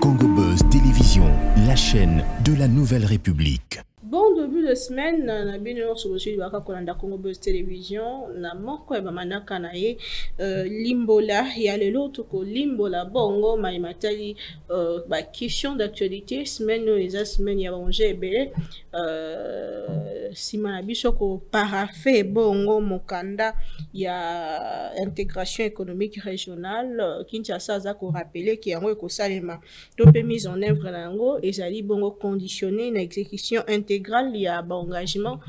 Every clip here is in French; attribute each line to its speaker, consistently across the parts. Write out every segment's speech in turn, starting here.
Speaker 1: Congo Buzz Télévision, la chaîne de la Nouvelle République.
Speaker 2: Bon début de semaine, na bino sur le site de Kolanda Congo Buzz Télévision, na moko ya bamanaka na ye limbola ya lelo toko limbola bongo maimatali ba question d'actualité semaine eza semaine ya bonje ebele sima na biso ko parafe bongo mokanda ya intégration économique régionale Kinshasa aza ko rappeler ki yango ko salema to pe mise en œuvre nango ezali bongo conditionné na exécution intégrale il y a un engagement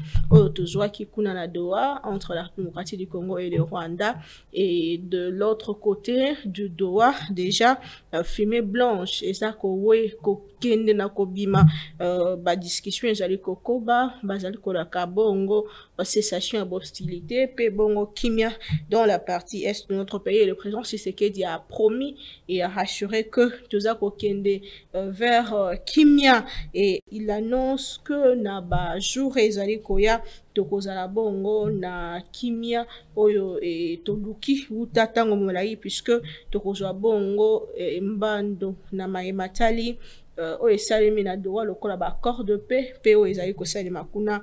Speaker 2: qui kuna na Doha entre la démocratie du Congo et le Rwanda, et de l'autre côté du Doha déjà fumée blanche et ça ko kende na kobima ba discussion ezali kokoba bazali kolaka bongo cessation d'hostilité pe bongo kimia dans la partie est de notre pays. Et le président Tshisekedi a promis et a rassuré que toza ko kende vers kimia, et il annonce que na ba jour ezali koya tokozala bongo na kimia oyo toluki utatango molai puisque tokozwa bongo mbando na maimatali oyo esalemi na Doha lokola ba accord de paix pe oyo ezali kosalema kuna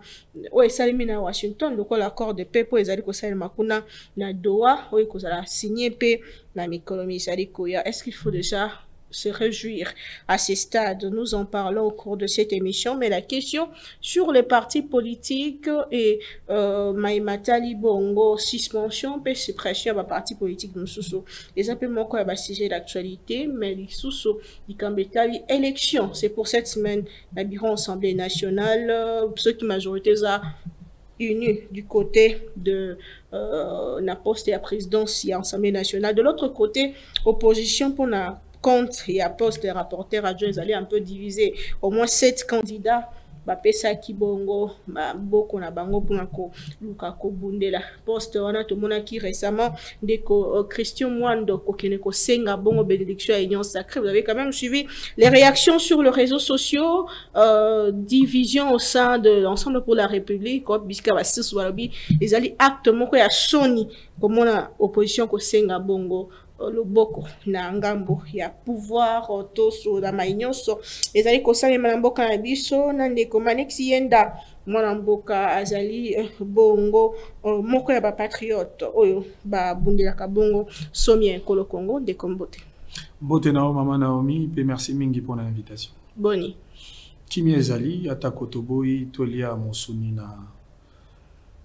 Speaker 2: oyo esalemi na Washington lokola accord de paix po ezali kosalema kuna na Doha oyo kozala signé pe na mikolo ezali koya. Est-ce qu'il faut déjà se réjouir à ce stade? Nous en parlons au cours de cette émission, mais la question sur les partis politiques et Maimatali Bongo suspension pe suppression à parti politique nous sous les appels mon quoi sujet d'actualité, mais les sous du Kambetali élection, c'est pour cette semaine la bureau Assemblée nationale ceux qui majorité a unis du côté de la poste et la présidence et Assemblée nationale, de l'autre côté opposition pour la contre et à poste de rapporteur adjoint, ils allaient un peu diviser au moins 7 candidats. Bapesa Kibongo, Boko na bango punako, Lukako Bundela, poste on a tout le monde qui récemment, dès que Christian Mwando, Kokeneko Senga, Bongo bénédiction à Union Sacrée, vous avez quand même suivi les réactions sur les réseaux sociaux, division au sein de l'ensemble pour la République, comme Biska Bassis Walabi, ils allaient actement quoi à Sony, comme on a opposition ko Senga Bongo. Le boko na ngambo ya pouvoir toso na mainyoso ezali kosala mboka na biso na ndeko Manexi Yenda mwana mboka azali bongo moko ya ba patriote oyo ba bundelaka bongo somien kolo Congo de Kombote.
Speaker 3: Mbote na mama Naomi pe merci mingi pour l'invitation.
Speaker 2: Boni.
Speaker 3: Kimi ezali atako toboyi tolia mosuni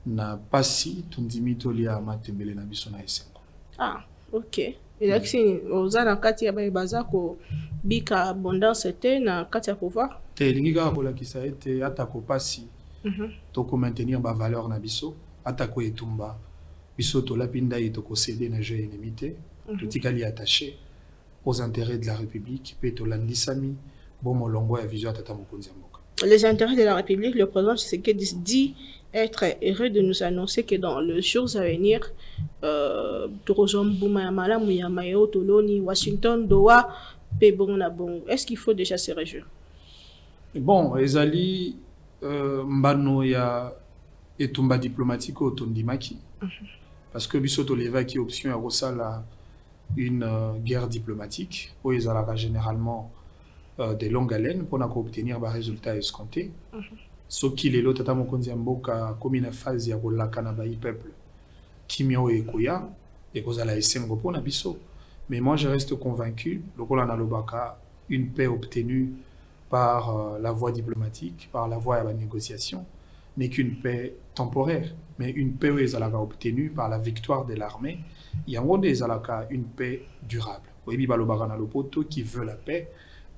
Speaker 3: na pasi tundimi tolia matembele na biso na esengo.
Speaker 2: Ah. Ok. Et là, si aux ans kati ya baza ko bika abondance était na kati ya pouvoir.
Speaker 3: Te lingiga ko la kisa ete atako pasi. To ko maintenir ba valeur na biso, atako etumba. Biso to lapinda et to ko céder na jeu ennemité, to tikali attaché aux intérêts de la République, pe to landisami bon molongo ya vision tata mokonzi mboka. Les
Speaker 2: intérêts de la République, le président Tshisekedi dit être heureux de nous annoncer que dans les jours à venir, Washington, Doha, est-ce qu'il faut déjà se réjouir?
Speaker 3: Bon, ezali mbano ya etumba diplomatique au tondimaki, parce que bisoto leva qui option à rosala une guerre diplomatique où ils ont généralement de longue haleine pour obtenir des résultats escomptés. Ce qui est l'autre tata mokonzi mboka comme une phase ya kolaka na bai peuple kimio ekoya et kozala esengo pona biso. Mais moi je reste convaincu lokola na lobaka une paix obtenue par la voie diplomatique, par la voie de la négociation n'est qu'une paix temporaire, mais une paix obtenue par la victoire de l'armée. Il y a une paix durable. Oui, balobaka na lopoto qui veut la paix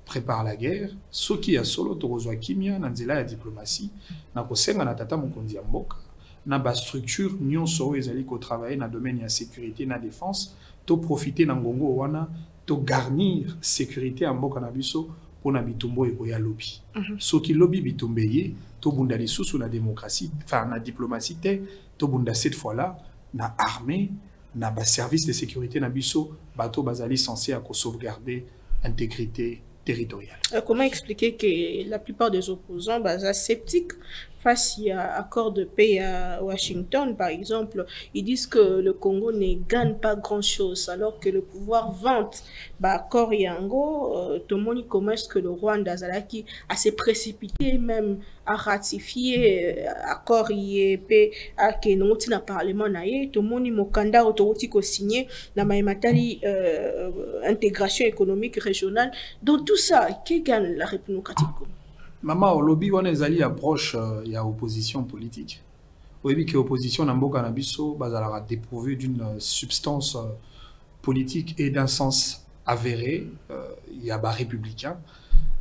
Speaker 3: prépare la guerre, ce qui a solo torozwa kimia na nzela ya diplomatie na kosenga na tata mokonzi ya mboka na ba structure nyonso ezali ko travailler na domaine ya sécurité na défense to profiter na ngongo wana to garnir sécurité ya mboka na biso pona bitumbo ekoya lobby. Ce qui lobby bitumbeye to bunda lisusu na démocratie, enfin na diplomatie te to bunda cette fois-là na armée na ba service de sécurité na biso bato bazali censé à sauvegarder intégrité territoriale.
Speaker 2: Comment expliquer que la plupart des opposants sont sceptiques face à accord de paix à Washington, par exemple, ils disent que le Congo ne gagne pas grand-chose, alors que le pouvoir vante accord Yango, tout le monde commence que le Rwanda Zalaki a s'est précipité même à ratifier accord IEP à Kenoti na parlement naïe, tout le monde mokanda autorité ko signé na maimatali intégration économique régionale. Donc tout ça, qui gagne la République démocratique?
Speaker 3: Maman, au lobby, on est allé approche, il y a opposition politique. Oui, que l'opposition n'a pas dépourvu d'une substance politique et d'un sens avéré. Il y a des républicains.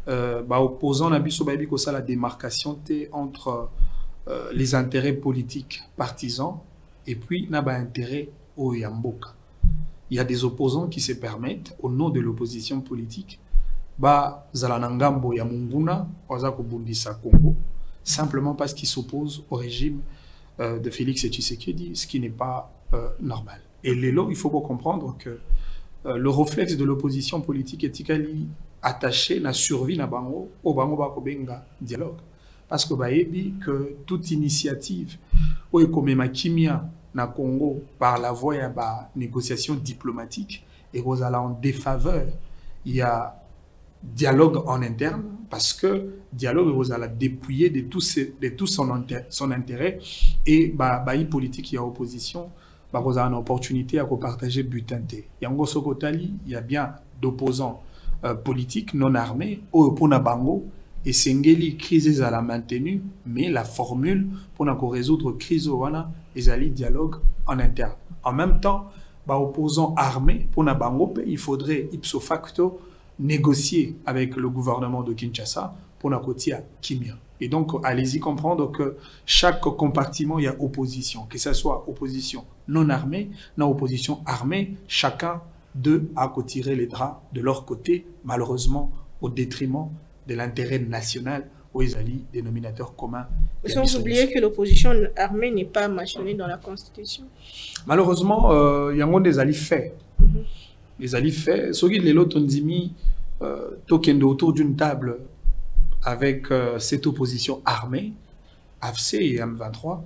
Speaker 3: Opposant n'a pas la démarcation entre les intérêts politiques partisans et puis n'a pas intérêt au Yamboka. Il y a des opposants qui se permettent, au nom de l'opposition politique, Zalanangambo ya Munguna, Ozako Bundisa Congo, simplement parce qu'ils s'opposent au régime de Félix Tshisekedi, ce qui n'est pas normal. Et Lélo, il faut comprendre que le réflexe de l'opposition politique est attaché à la survie na bango au bango bakobenga dialogue. Parce que que toute initiative ou comme kimia na Congo par la voie de la négociation diplomatique et vous allez en défaveur, il y a dialogue en interne, parce que dialogue vous allez dépouiller de tout son intérêt et politique il y a opposition, vous avez une opportunité à partager butin. Il y a bien d'opposants politiques non armés au Ponabango et Sengeli crise à la maintenue, mais la formule pour résoudre crise et dialogue en interne. En même temps, opposants armés pour Nabango, il faudrait ipso facto négocier avec le gouvernement de Kinshasa pour la côté à Kimia. Et donc, allez-y comprendre que chaque compartiment, il y a opposition, que ce soit opposition non armée, non opposition armée, chacun d'eux a tirer les draps de leur côté, malheureusement, au détriment de l'intérêt national aux alliés dénominateurs communs.
Speaker 2: Sans oublier que l'opposition armée n'est pas mentionnée dans la Constitution.
Speaker 3: Malheureusement, il y a des alliés faits. Les alliés faits, ceux qui les lots ont dit autour d'une table avec cette opposition armée, AFC et M23,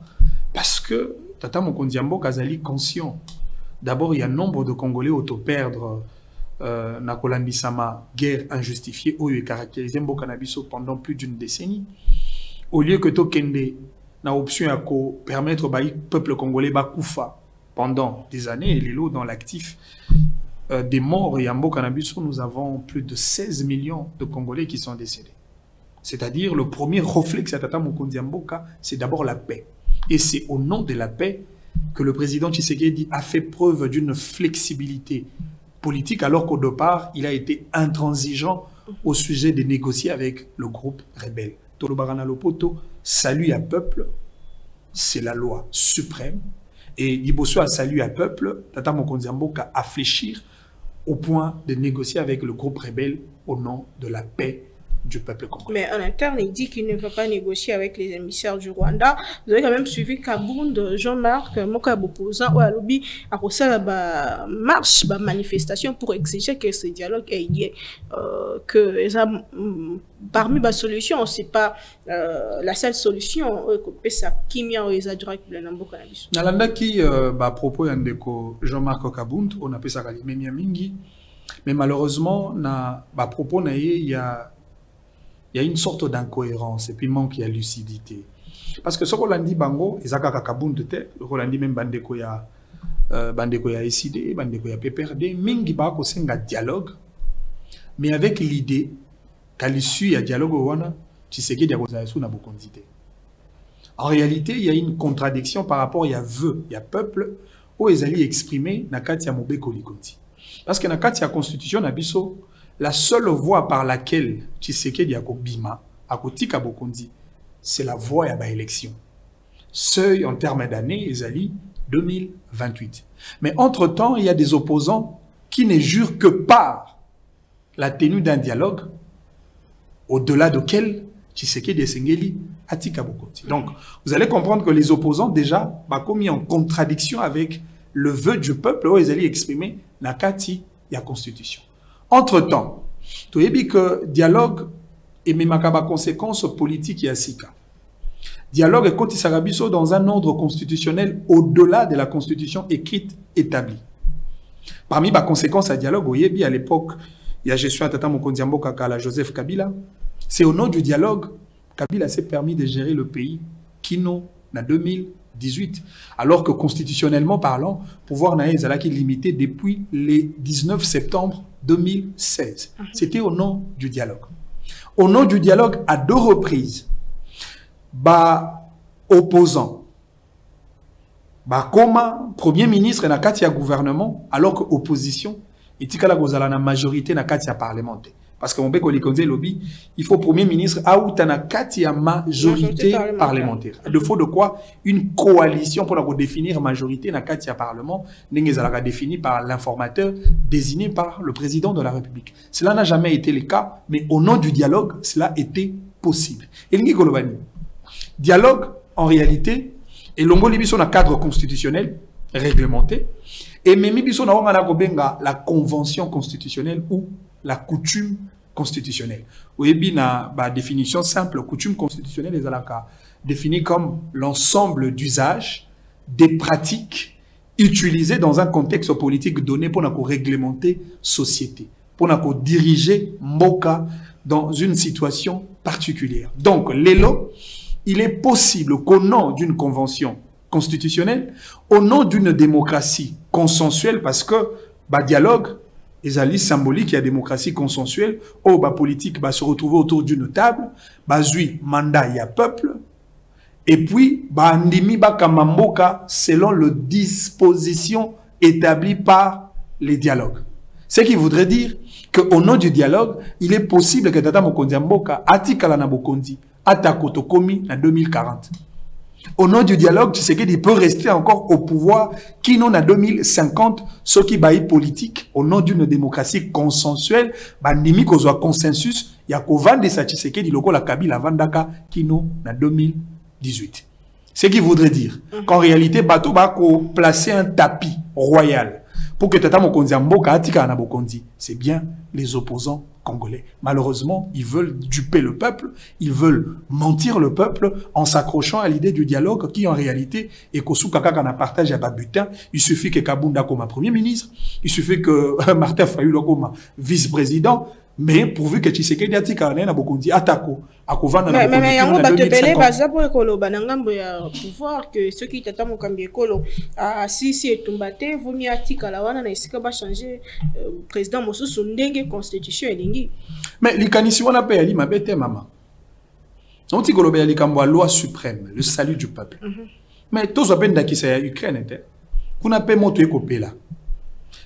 Speaker 3: parce que Tata Mokondiambo Kazali conscient. D'abord, il y a nombre de Congolais auto-perdre Nakolandisama, guerre injustifiée, où il caractérisé Mbokanabiso pendant plus d'une décennie. Au lieu que Tokende n'a option à permettre au peuple congolais Bakoufa pendant des années, et les lots dans l'actif des morts et en Mbokanabiso, nous avons plus de 16 millions de Congolais qui sont décédés. C'est-à-dire, le premier réflexe à Tata Mokonzi Mboka, c'est d'abord la paix. Et c'est au nom de la paix que le président Tshisekedi a fait preuve d'une flexibilité politique, alors qu'au départ, il a été intransigeant au sujet de négocier avec le groupe rebelle. Tolobarana Lopoto, salut à peuple, c'est la loi suprême. Et Diboso a salué à peuple, Tata Mokonzi Mboka a fléchir au point de négocier avec le groupe rebelle au nom de la paix du peuple congolais. Mais
Speaker 2: en interne, il dit qu'il ne va pas négocier avec les émissaires du Rwanda. Vous avez quand même suivi Kabound, Jean-Marc, Moka opposant, ou à lobby, à cause la marche, la manifestation pour exiger que ce dialogue ait lieu. Que parmi les solutions, ce n'est pas la seule solution. Ça qui m'a eu direct le Nambo Cannabis.
Speaker 3: Nalanda qui propos yandeko Jean-Marc Kabound, on appelle ça Kalimenia Mingi. Mais malheureusement, na propos na il y a une sorte d'incohérence et puis manque de lucidité. Parce que ce qu'on a dit bango, ils ont kakabun de terre, le qu'on a dit même bandeko ya SID, bandeko ya PPRD, mingi ba ko senga dialogue, mais avec l'idée qu'à l'issue ya dialogue wana, Tshisekedi ya kozala sou na bokondité. En réalité, il y a une contradiction par rapport il y a vœu, il y a peuple où ils allaient exprimer na kati ya mobeko likonti. Parce que na kati ya constitution na biso la seule voie par laquelle Tshisekedi Bima a kotika bokondi, c'est la voie à la élection. Seuil en termes d'années, Ezali 2028. Mais entre-temps, il y a des opposants qui ne jurent que par la tenue d'un dialogue au-delà duquel Tshisekedi Sengeli atika bokondi. Donc, vous allez comprendre que les opposants déjà commis en contradiction avec le vœu du peuple où Ezali exprimé na kati ya constitution. Entre-temps, tu as dit que dialogue et même conséquences politiques et asika. Dialogue et Koti Sarabiso dans un ordre constitutionnel au-delà de la constitution écrite établie. Parmi les conséquences à dialogue, Oyebi à l'époque, il y a gestion à Tata Mokondiambo Kakala, Joseph Kabila. C'est au nom du dialogue, Kabila s'est permis de gérer le pays, Kino, en 2018. Alors que constitutionnellement parlant, pouvoir n'a été limité depuis le 19 septembre 2016. C'était au nom du dialogue. Au nom du dialogue, à 2 reprises, opposants, comme premier ministre na kati ya gouvernement, alors que opposition etikala gozala na majorité na kati ya parlementaire. Parce que mon beko likonze lobby, il faut premier ministre aouta na kati ya majorité parlementaire. De faute de quoi une coalition pour définir majorité na kati ya parlement n'est pas définie par l'informateur désigné par le président de la République. Cela n'a jamais été le cas, mais au nom du dialogue, cela était possible. Et l'ingi kolobani. Dialogue, en réalité, et l'ongo libiso na cadre constitutionnel réglementé, et même libiso na wanga kobenga la convention constitutionnelle ou la coutume constitutionnelle. Oyebi na ba définition simple, coutume constitutionnelle est définie comme l'ensemble d'usages, des pratiques utilisées dans un contexte politique donné pour réglementer société, pour diriger mboka dans une situation particulière. Donc, l'élo, il est possible qu'au nom d'une convention constitutionnelle, au nom d'une démocratie consensuelle, parce que dialogue, les alliés symboliques, il y a démocratie consensuelle, où politique se retrouver autour d'une table, mandat, il y a peuple, et puis andimi kamamboka selon les dispositions établies par les dialogues. Ce qui voudrait dire qu'au nom du dialogue, il est possible que Tata Mokonzi Mboka atikala na Bokondi Atakotokomi en 2040. Au nom du dialogue, tu sais qu'il peut rester encore au pouvoir qui non en 2050, ce qui baille politique, au nom d'une démocratie consensuelle, bandimi kozwa consensus, ya kovande sa Tshisekedi loko la Kabila vandaka qui non en 2018. Ce qui voudrait dire qu'en réalité, bateau va placer un tapis royal pour que Tata Mokonzi Mboka atika na Bokondi. C'est bien les opposants congolais. Malheureusement, ils veulent duper le peuple, ils veulent mentir le peuple en s'accrochant à l'idée du dialogue qui en réalité est qu'au Kaka na partage à butin. Il suffit que Kabunda comme premier ministre, il suffit que Martin Fayulu comme vice-président, mais pourvu que Tshisekedi atika na Bokondi atako akovana na Bokondi. Mais
Speaker 2: yango batebele baza pour ekoloba na ngambo ya pouvoir que ceux qui Tata Mokambi ekolo si etumbate vumi atika la wana na esika ba changer président mosusu ndenge constitution elingi. Mais
Speaker 3: likanisi wana pe ali mabete mama. On dit koloba ya likambo loi suprême, le salut du peuple. Mais tous openda ki sa Ukraine était. Kuna pe moto ekopela.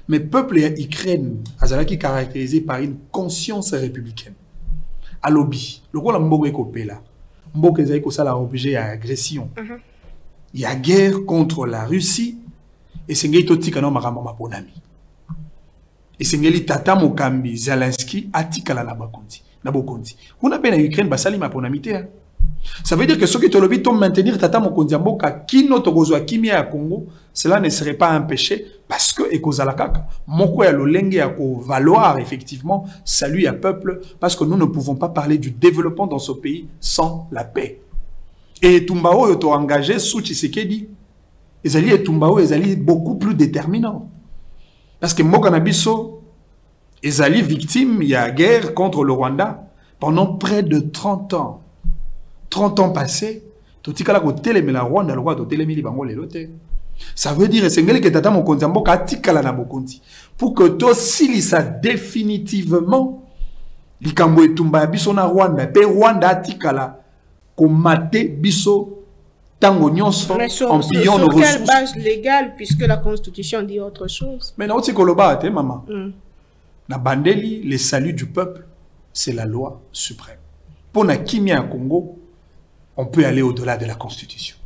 Speaker 3: Mais le peuple Ukraine est caractérisé par une conscience républicaine. À lobby, le rôle de Mbogo Ekopela, Mbogo est objet à agression. Il y a guerre contre la Russie et c'est un totika no makambo bonami. Et c'est un Tata Mokambi Zelensky atikala na Bokondi. Na Bokondi. On appelle en Ukraine basali maponamité. Ça veut dire que ceux qui te lobby to maintenir Tata Mokonzi Mboka qui notokozwa kimia à Congo, cela ne serait pas un péché parce que ekozala kaka moko ya lolenge ya ko valoir effectivement salut à peuple parce que nous ne pouvons pas parler du développement dans ce pays sans la paix. Et Tumbao yo to engagé sous Tshisekedi, ezali et Tumbao ezali beaucoup plus déterminant. Parce que Mboka na biso ezali victime ya guerre contre le Rwanda pendant près de 30 ans. 30 ans passés, ça veut dire que Tata Mokonzi Mboka atikala na Bokondi pour que to silisa définitivement likambo etumba biso na Rwanda pe Rwanda atikala komate biso tango nyonso en pillant nos ressources. Sur quelle base légale puisque la constitution dit autre chose? Mais non tikoloba te maman. Na bandeli le salut du peuple, c'est la loi suprême. Pour na kimia Congo, on peut aller au-delà de la Constitution.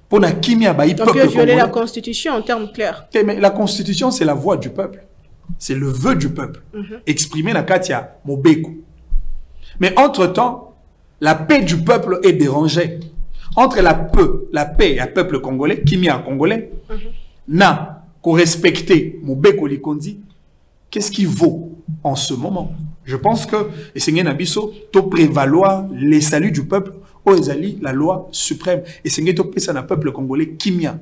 Speaker 3: Pour na kimia baï peuple congolais. On peut violer la Constitution en termes clairs. Mais la Constitution, c'est la voix du peuple. C'est le vœu du peuple. Exprimé na Katia Mobeko. Mais entre-temps, la paix du peuple est dérangée. Entre la paix et le peuple congolais, kimia congolais, n'a qu'au respecter Mobeko Likondi, qu'est-ce qui vaut en ce moment? Je pense que, et c'est Nabiso, to prévaloir les saluts du peuple Ezali la loi suprême. Et c'est ce na peuple congolais kimia.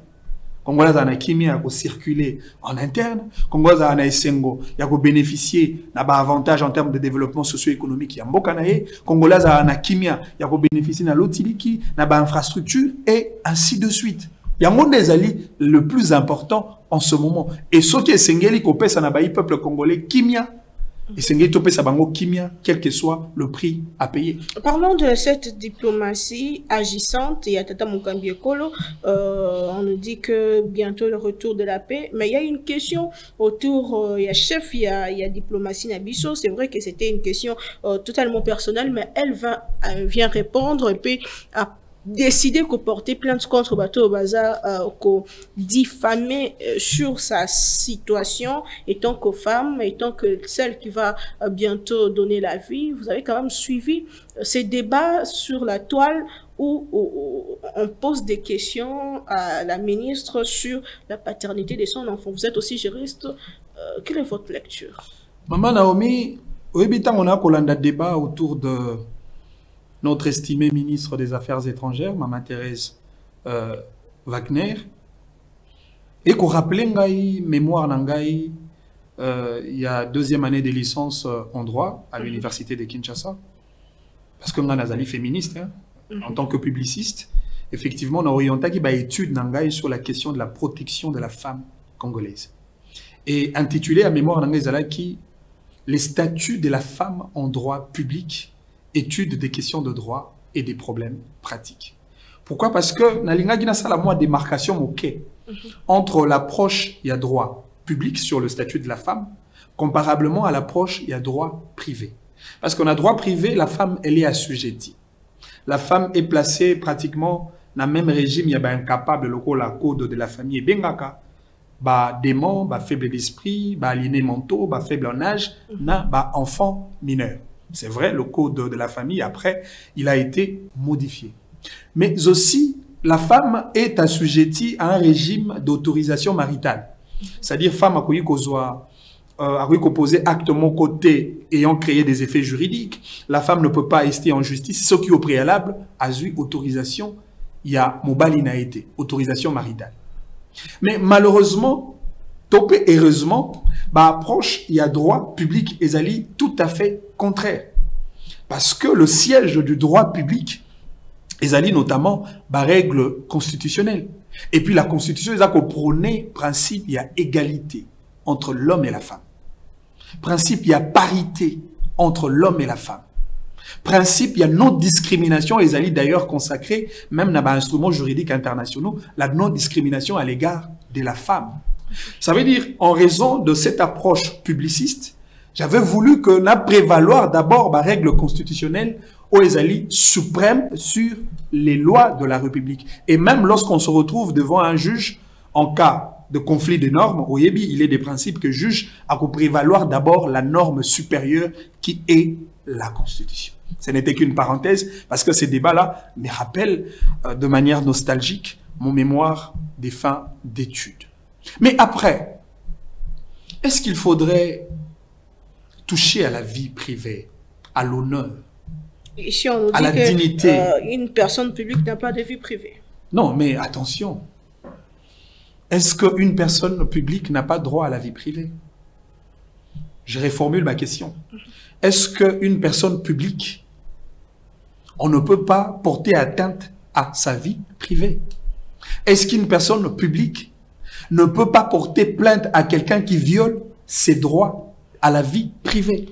Speaker 3: Congolais a kimia pour circuler en interne. Congolais a esengo ya ko bénéficier na ba avantage en termes de développement socio-économique ya mboka na ye. Congolais a kimia ya ko bénéficier na lotiliki, na ba infrastructure et ainsi de suite. Yango ezali le plus important en ce moment. Et ce qui est sengeli ko pesa na ba peuple congolais kimia. Et c'est kimia, quel que soit le prix à payer.
Speaker 2: Parlons de cette diplomatie agissante. Il y a Tata Mukambi Ekolo. On nous dit que bientôt le retour de la paix. Mais il y a une question autour. Il y a chef, il y a diplomatie Nabiso. C'est vrai que c'était une question totalement personnelle, mais elle vient répondre et puis à décider qu'on porter plainte contre Bateau Baza, qu'on diffamer sur sa situation, étant que femme, étant que celle qui va bientôt donner la vie. Vous avez quand même suivi ces débats sur la toile où on pose des questions à la ministre sur la paternité de son enfant. Vous êtes aussi juriste. Quelle est votre lecture?
Speaker 3: Maman Naomi, on a un débat autour de notre estimée ministre des Affaires étrangères, Maman Thérèse Wagner, et qu'on rappelait ngai mémoire nangai, il y a 2e année de licence en droit à l'université de Kinshasa, parce que on a féministe, hein, en tant que publiciste, effectivement on a orienté qui étude nangai sur la question de la protection de la femme congolaise, et intitulé à mémoire nangai zalaki les statuts de la femme en droit public. Étude des questions de droit et des problèmes pratiques. Pourquoi? Parce que nalinga gina sala moi démarcation moké entre l'approche il y a droit public sur le statut de la femme comparablement à l'approche il y a droit privé. Parce qu'on a droit privé, la femme elle est assujettie. La femme est placée pratiquement dans le même régime, il y a incapable le la code de la famille bengaka ba démon, ba faible d'esprit, ba aliéné mentaux, ba faible en âge, na ba enfant mineur. C'est vrai, le code de la famille, après, il a été modifié. Mais aussi, la femme est assujettie à un régime d'autorisation maritale. C'est-à-dire, femme a poser acte mon côté ayant créé des effets juridiques. La femme ne peut pas rester en justice. Ce qui, au préalable, a eu autorisation, il y a mobalina été, autorisation maritale. Mais malheureusement, topé heureusement, approche, il y a droit public et zali tout à fait contraire. Parce que le siège du droit public, ezali notamment, règle constitutionnelle. Et puis la constitution, ils ont prôné principe, il y a égalité entre l'homme et la femme. Principe, il y a parité entre l'homme et la femme. Principe, il y a non-discrimination, ezali d'ailleurs consacré, même dans les instruments juridiques internationaux, la non-discrimination à l'égard de la femme. Ça veut dire, en raison de cette approche publiciste, j'avais voulu que n'a prévaloir d'abord ma règle constitutionnelle au Ezali suprême sur les lois de la République. Et même lorsqu'on se retrouve devant un juge en cas de conflit de normes, au Yébi, il est des principes que le juge a pour prévaloir d'abord la norme supérieure qui est la Constitution. Ce n'était qu'une parenthèse parce que ces débats-là me rappellent de manière nostalgique mon mémoire des fins d'études. Mais après, est-ce qu'il faudrait toucher à la vie privée, à l'honneur,
Speaker 2: ici on nous
Speaker 3: à
Speaker 2: dit
Speaker 3: la
Speaker 2: que,
Speaker 3: dignité?
Speaker 2: Une personne publique n'a pas de vie privée.
Speaker 3: Non, mais attention. Est-ce qu'une personne publique n'a pas droit à la vie privée? Je reformule ma question. Est-ce qu'une personne publique, on ne peut pas porter atteinte à sa vie privée? Est-ce qu'une personne publique ne peut pas porter plainte à quelqu'un qui viole ses droits à la vie privée?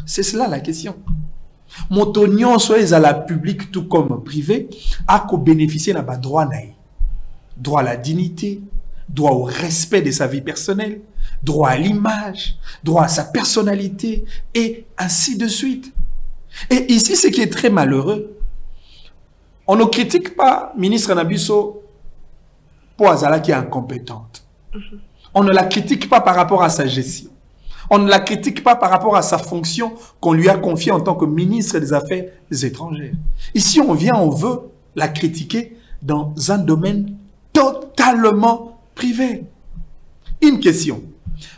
Speaker 3: C'est cela la question. Montonion soit à la public tout comme privé, a qu'au bénéficier d'un droit naïf. Droit à la dignité, droit au respect de sa vie personnelle, droit à l'image, droit à sa personnalité, et ainsi de suite. Et ici, ce qui est très malheureux, on ne critique pas ministre Nabiso pour Azala qui est incompétente. On ne la critique pas par rapport à sa gestion. On ne la critique pas par rapport à sa fonction qu'on lui a confiée en tant que ministre des Affaires étrangères. Ici, on vient, on veut la critiquer dans un domaine totalement privé. Une question.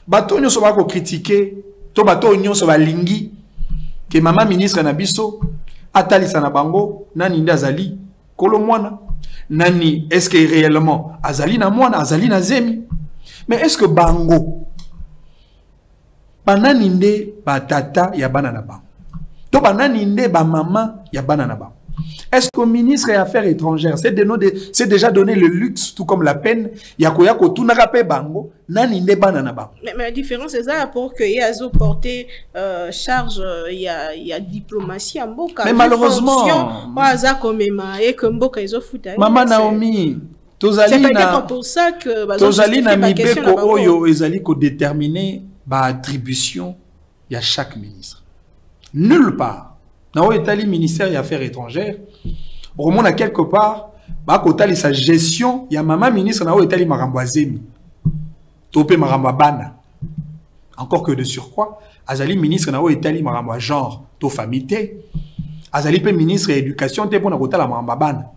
Speaker 3: Bato nyo soba ko critiquer, to bato nyo soba lingi que maman ministre Nabiso atalisa na bango nani nde azali kolo mwana nani est-ce que réellement azali na mwana azali na zemi mais est-ce que bango banani nde batata ya bana na bango to banani nde ba mama ya bana na bango. Est-ce que le ministre des Affaires étrangères c'est déjà donné le luxe, tout comme la peine, Yakoyako, tout n'a pas bango, nani nde bana na bango.
Speaker 2: Mais la différence c'est ça pour que Yazo porter charge, il y a diplomatie en Mboka.
Speaker 3: Mais malheureusement,
Speaker 2: et que Mboka ils ont foutu.
Speaker 3: Maman Naomi,
Speaker 2: c'est peut-être pour ça que
Speaker 3: Tozali na mibeko oyo ezali ko déterminer ba attribution il y a chaque ministre. Nulle part. Dans le ministère des Affaires étrangères, on remonte à quelque part, sa gestion, il y a maman ministre dans l'État Marambouazemi, Topé Marambabana. Encore que de surcroît, Azali ministre dans l'État Marambouaz genre, to famille, Azali pe ministre de l'éducation, te pour la Marambabana.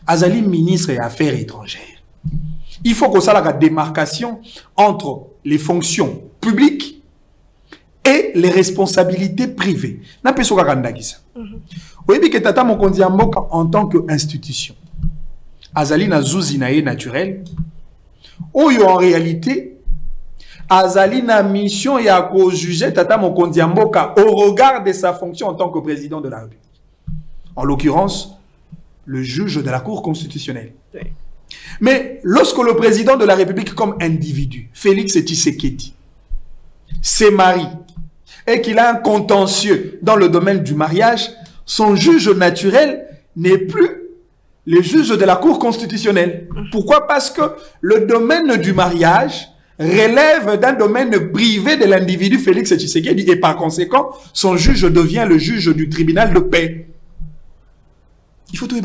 Speaker 3: Azali ministre des Affaires étrangères. Il faut que ça la démarcation entre les fonctions publiques et les responsabilités privées. Na peso kakanda kisa. Oui, que tata mokondi mboka en tant qu'institution. Azali na zuzi na ye naturel. Oyo en réalité azali na mission ya ko juger tata mokondi mboka au regard de sa fonction en tant que président de la République. En l'occurrence, le juge de la Cour constitutionnelle. Oui. Mais lorsque le président de la République comme individu, Félix Tshisekedi, se marie et qu'il a un contentieux dans le domaine du mariage, son juge naturel n'est plus le juge de la Cour constitutionnelle. Pourquoi? Parce que le domaine du mariage relève d'un domaine privé de l'individu Félix Tshisekedi et par conséquent, son juge devient le juge du tribunal de paix. Il faut tout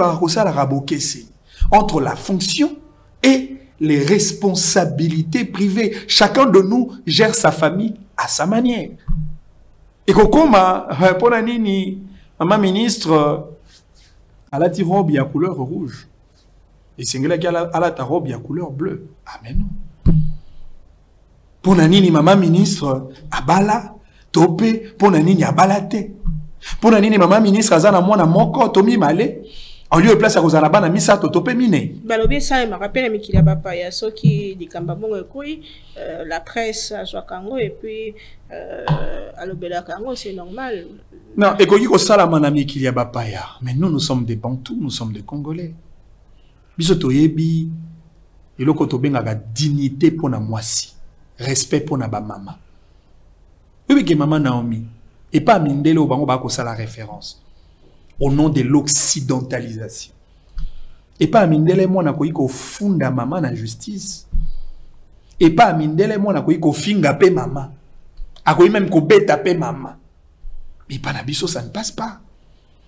Speaker 3: entre la fonction et les responsabilités privées. Chacun de nous gère sa famille à sa manière. Et Kokoma, pour la nini, maman ministre, elle a une robe à couleur rouge. Et c'est elle a ta robe à couleur bleue. Ah mais non. Pour la nini, maman ministre, abala, topé, pour la nini, abalate. Pour la nini, maman ministre, azana mwana moko, tomi malé. En lieu de place à Rosanaba, na misa totopé miné.
Speaker 2: Balobi ça me rappelle mais qu'il y a pas ya so qui di kambabongo ekoi la presse à Joakango et puis à l'Obela Kango c'est normal.
Speaker 3: Non, et koki ko sala manami qu'il y a pas ya. Mais nous sommes des Bantous, nous sommes des Congolais. Biso toyebi eloko to benga ga dignité pour na mwasi, respect pour na ba mama. Oui que maman Naomi et pas mindele au bango ba ko sala référence. Au nom de l'occidentalisation. Et pas à mindele moi na koiko funda maman na justice. Et pas à mindele moi na koiko finga pe maman. A koi même ko beta pe maman. Mais pas na biso ça ne passe pas.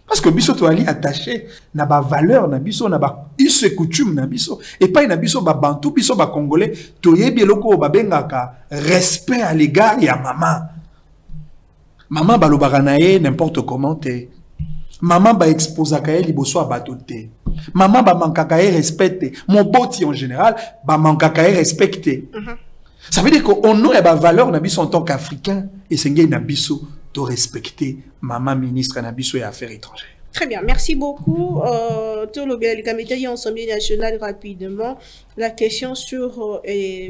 Speaker 3: Parce que biso to ali attaché na ba valeur na biso na ba use coutume na biso et pas na biso ba bantu biso ba congolais to yebi eloko ba bengaka respect à l'égard ya maman. Maman balobaka na ye n'importe comment te. Maman ba expose kaye liboso a batote. Maman ba manka kaye respecte. Mon boti en général ba manka kaye respecte. Ça veut dire qu'on a ba valeur na biso en tant qu'Africain et c'est na biso de respecter maman ministre na biso et affaires étrangères.
Speaker 2: Très bien, merci beaucoup. Tout le comité Assemblée nationale rapidement. La question sur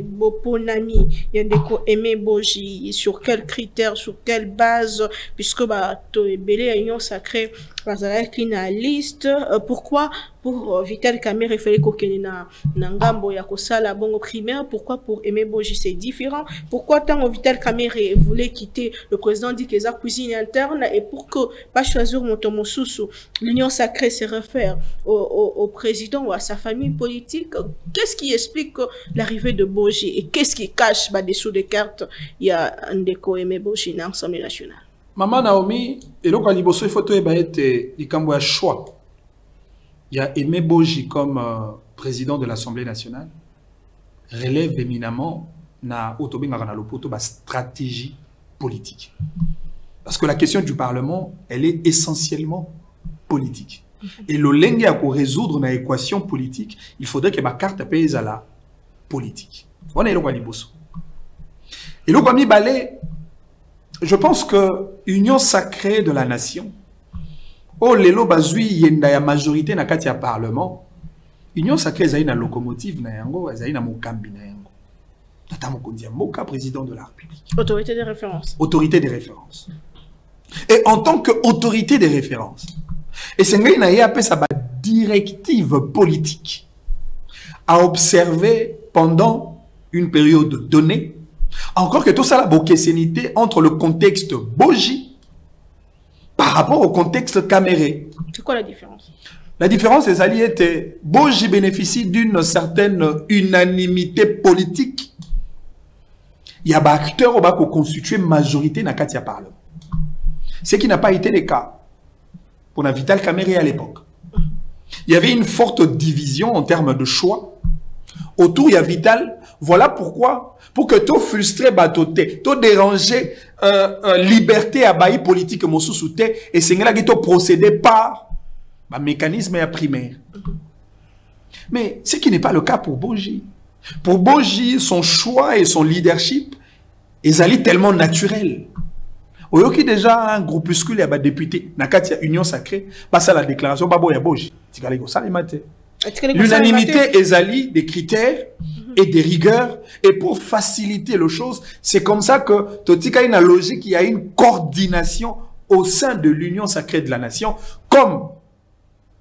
Speaker 2: Boponami, Yandeko Aimé Boji, sur quels critères, sur quelle base, puisque Belé Union Sacrée, la liste. Pourquoi pour Vital Kamerhe, il fallait qu'il Nangambo Yakosala bongo primaire. Pourquoi pour Aimé Boji c'est différent? Pourquoi tant Vital Kamerhe voulait quitter, le président dit qu'il y a cuisine interne et pour que pas choisir Motomosusu, l'Union Sacrée se réfère au président ou à sa famille politique? Qu'est-ce qui explique l'arrivée de Boji et qu'est-ce qui cache dessous des cartes? Il y a un déco Aimé Boji dans l'Assemblée nationale. Maman
Speaker 3: Naomi, et donc à Liboso, il faut être choix. Il y a Aimé Boji comme président de l'Assemblée nationale, relève éminemment na stratégie politique. Parce que la question du Parlement, elle est essentiellement politique. Et le lengue à résoudre une équation politique, il faudrait que ma carte pèse à la politique. On est là à Liboso. Et là, comme balai, je pense que l'union sacrée de la nation, Oh, lelo bazui yenda ya majorité na kati ya parlement. Union sacrée ezali na locomotive na yango, ezali na mokambi na yango. Tata Mokonzi Mboka, président de la République.
Speaker 2: Autorité de référence.
Speaker 3: Autorité de référence. Et en tant qu'autorité de référence, et c'est nga ina appelé ça directive politique à observer pendant une période donnée, encore que tout ça la bokessénité entre le contexte Boji par rapport au contexte Caméré.
Speaker 2: C'est quoi la différence?
Speaker 3: La différence, c'est que Boji bénéficie d'une certaine unanimité politique. Il y a des acteurs qui ont constitué majorité dans le Parlement. Ce qui n'a pas été le cas pour la Vital Caméré à l'époque. Il y avait une forte division en termes de choix. Autour, il y a Vital. Voilà pourquoi, pour que tout frustré, tout dérangé, liberté à bail politique, et c'est là que procédé par un mécanisme primaire. Mais ce qui n'est pas le cas pour Boji. Pour Boji, son choix et son leadership, ils allaient tellement naturel. Au qui déjà un groupuscule et un député, dans la Union sacrée, passe à la déclaration, Babo ya Boji. L'unanimité est alliée des critères et des rigueurs. Et pour faciliter les choses, c'est comme ça que Totika une logique, il y a une coordination au sein de l'Union sacrée de la nation, comme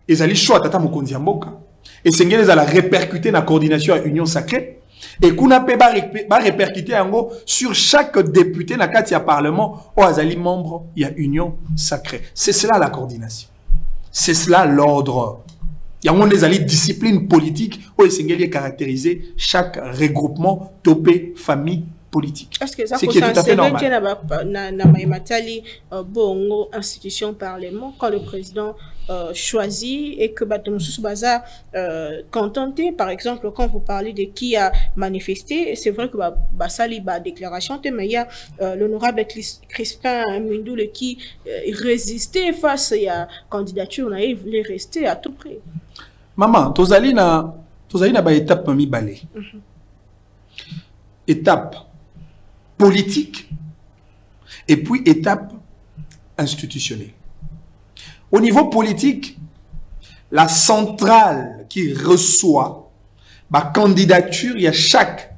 Speaker 3: ils allaient choix Tata Mokonzi Mboka. Et c'est qu'ils allaient répercuter la coordination à l'Union sacrée. Et qu'on a répercuter sur chaque député dans le Parlement ou azali membre, il y a union sacrée. C'est cela la coordination. C'est cela l'ordre. Il y a des disciplines politiques où il est caractérisé chaque regroupement, topé, famille politique.
Speaker 2: Est-ce que ça
Speaker 3: c'est tout à fait normal.
Speaker 2: Bongo institution parlement quand le président choisit et que Baza contenté, par exemple, quand vous parlez de qui a manifesté, c'est vrai que Basali a déclaration, mais il y a l'honorable Crispin Mindoule qui résistait face à la candidature, il voulait rester à tout prix.
Speaker 3: Maman, tozali na ba étape mi balé. Étape politique et puis étape institutionnelle. Au niveau politique, la centrale qui reçoit ma candidature, il y a chaque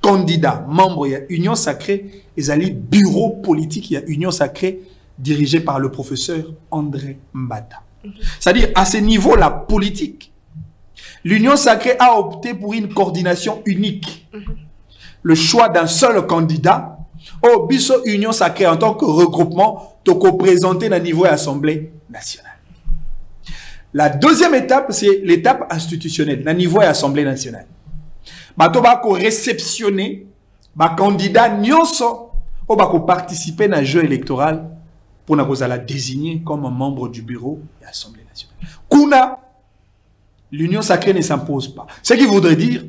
Speaker 3: candidat, membre, il y a Union sacrée, et il y a bureau politique, il y a Union sacrée dirigé par le professeur André Mbata. C'est-à-dire, à ce niveau-là, politique, l'Union sacrée a opté pour une coordination unique. Le choix d'un seul candidat, au biso Union sacrée en tant que regroupement, toko présenté dans le niveau de l'Assemblée nationale. La deuxième étape, c'est l'étape institutionnelle, dans le niveau de l'Assemblée nationale. Bato bako réceptionner, ba candidat nyonso, ou bako participer dans le jeu électoral pour la désigner comme un membre du bureau de l'Assemblée nationale. Kuna, l'Union sacrée ne s'impose pas. Ce qui voudrait dire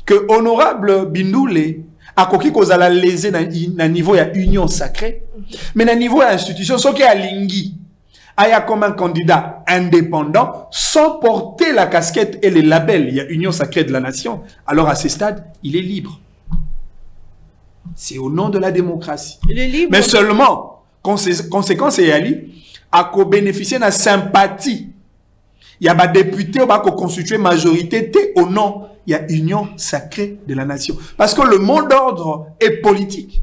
Speaker 3: que honorable Bindoule a koki kozala lésé na niveau ya union sacrée, mais na niveau ya institution, ce qui a lingi, aya comme un candidat indépendant, sans porter la casquette et les labels, il y a union sacrée de la nation, alors à ce stade, il est libre. C'est au nom de la démocratie. Il est libre. Mais seulement, conséquence est ali, à bénéficier de la sympathie. Il y a des députés qui ont constitué majorité au nom, il y a union sacrée de la nation. Parce que le mot d'ordre est politique.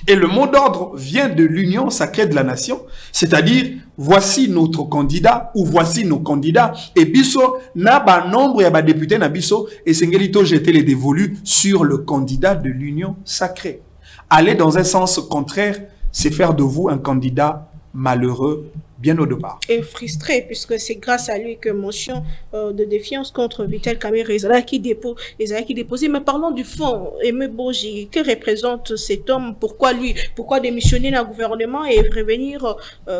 Speaker 3: Et le mot d'ordre vient de l'union sacrée de la nation. C'est-à-dire, voici notre candidat ou voici nos candidats. Et biso, n'a pas nombre, il y a des députés, n'a biso, et Sengelito jeter les dévolus sur le candidat de l'union sacrée. Aller dans un sens contraire, c'est faire de vous un candidat malheureux, bien au départ. Et
Speaker 2: frustré, puisque c'est grâce à lui que motion de défiance contre Vital Caméré qui déposé. Mais parlons du fond, Aimé Boji, que représente cet homme? Pourquoi lui? Pourquoi démissionner dans le gouvernement et revenir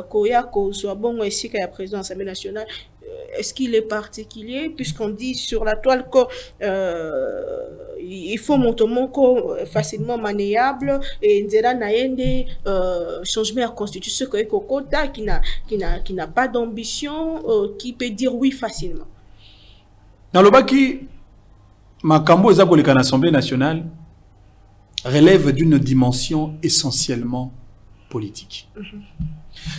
Speaker 2: Koya, soit bon ici qu'à la présidence de l'Assemblée nationale? Est-ce qu'il est particulier, puisqu'on dit sur la toile qu'il faut monter facilement maniable et Nzela Naende changement à constitution qui n'a pas d'ambition, qui peut dire oui facilement.
Speaker 3: Dans le bas qui Makambo Ezakoleka à l'Assemblée nationale relève d'une dimension essentiellement politique.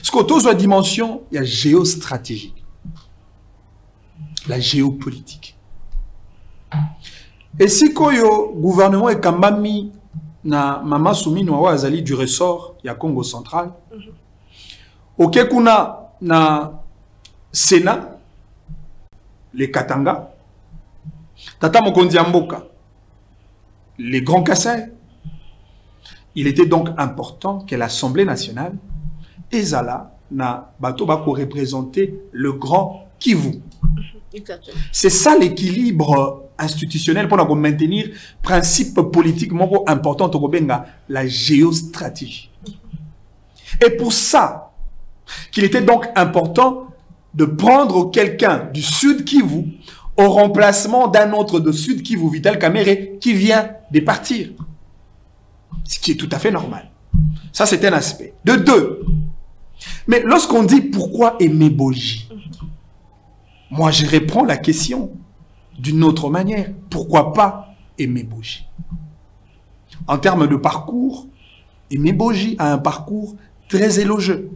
Speaker 3: Ce qu'on la dimension, il y a géostratégique, la géopolitique. Et si le gouvernement est kambami na mama soumi noa azali du ressort ya Congo central, ok kuna na Sénat, les Katanga, Tata Mokondi Mboka, les Grands Kassai. Il était donc important que l'Assemblée nationale, Ezala, na bato bako représenter le Grand Kivu. C'est ça l'équilibre institutionnel pour maintenir principe politique important au Benga, la géostratégie. Et pour ça, qu'il était donc important de prendre quelqu'un du Sud Kivu au remplacement d'un autre de Sud Kivu, Vital Kamerhe, qui vient de partir. Ce qui est tout à fait normal. Ça, c'est un aspect. De deux. Mais lorsqu'on dit pourquoi Aimé Boji, moi, je réponds la question d'une autre manière. Pourquoi pas Aimé Boji? En termes de parcours, Aimé Boji a un parcours très élogieux.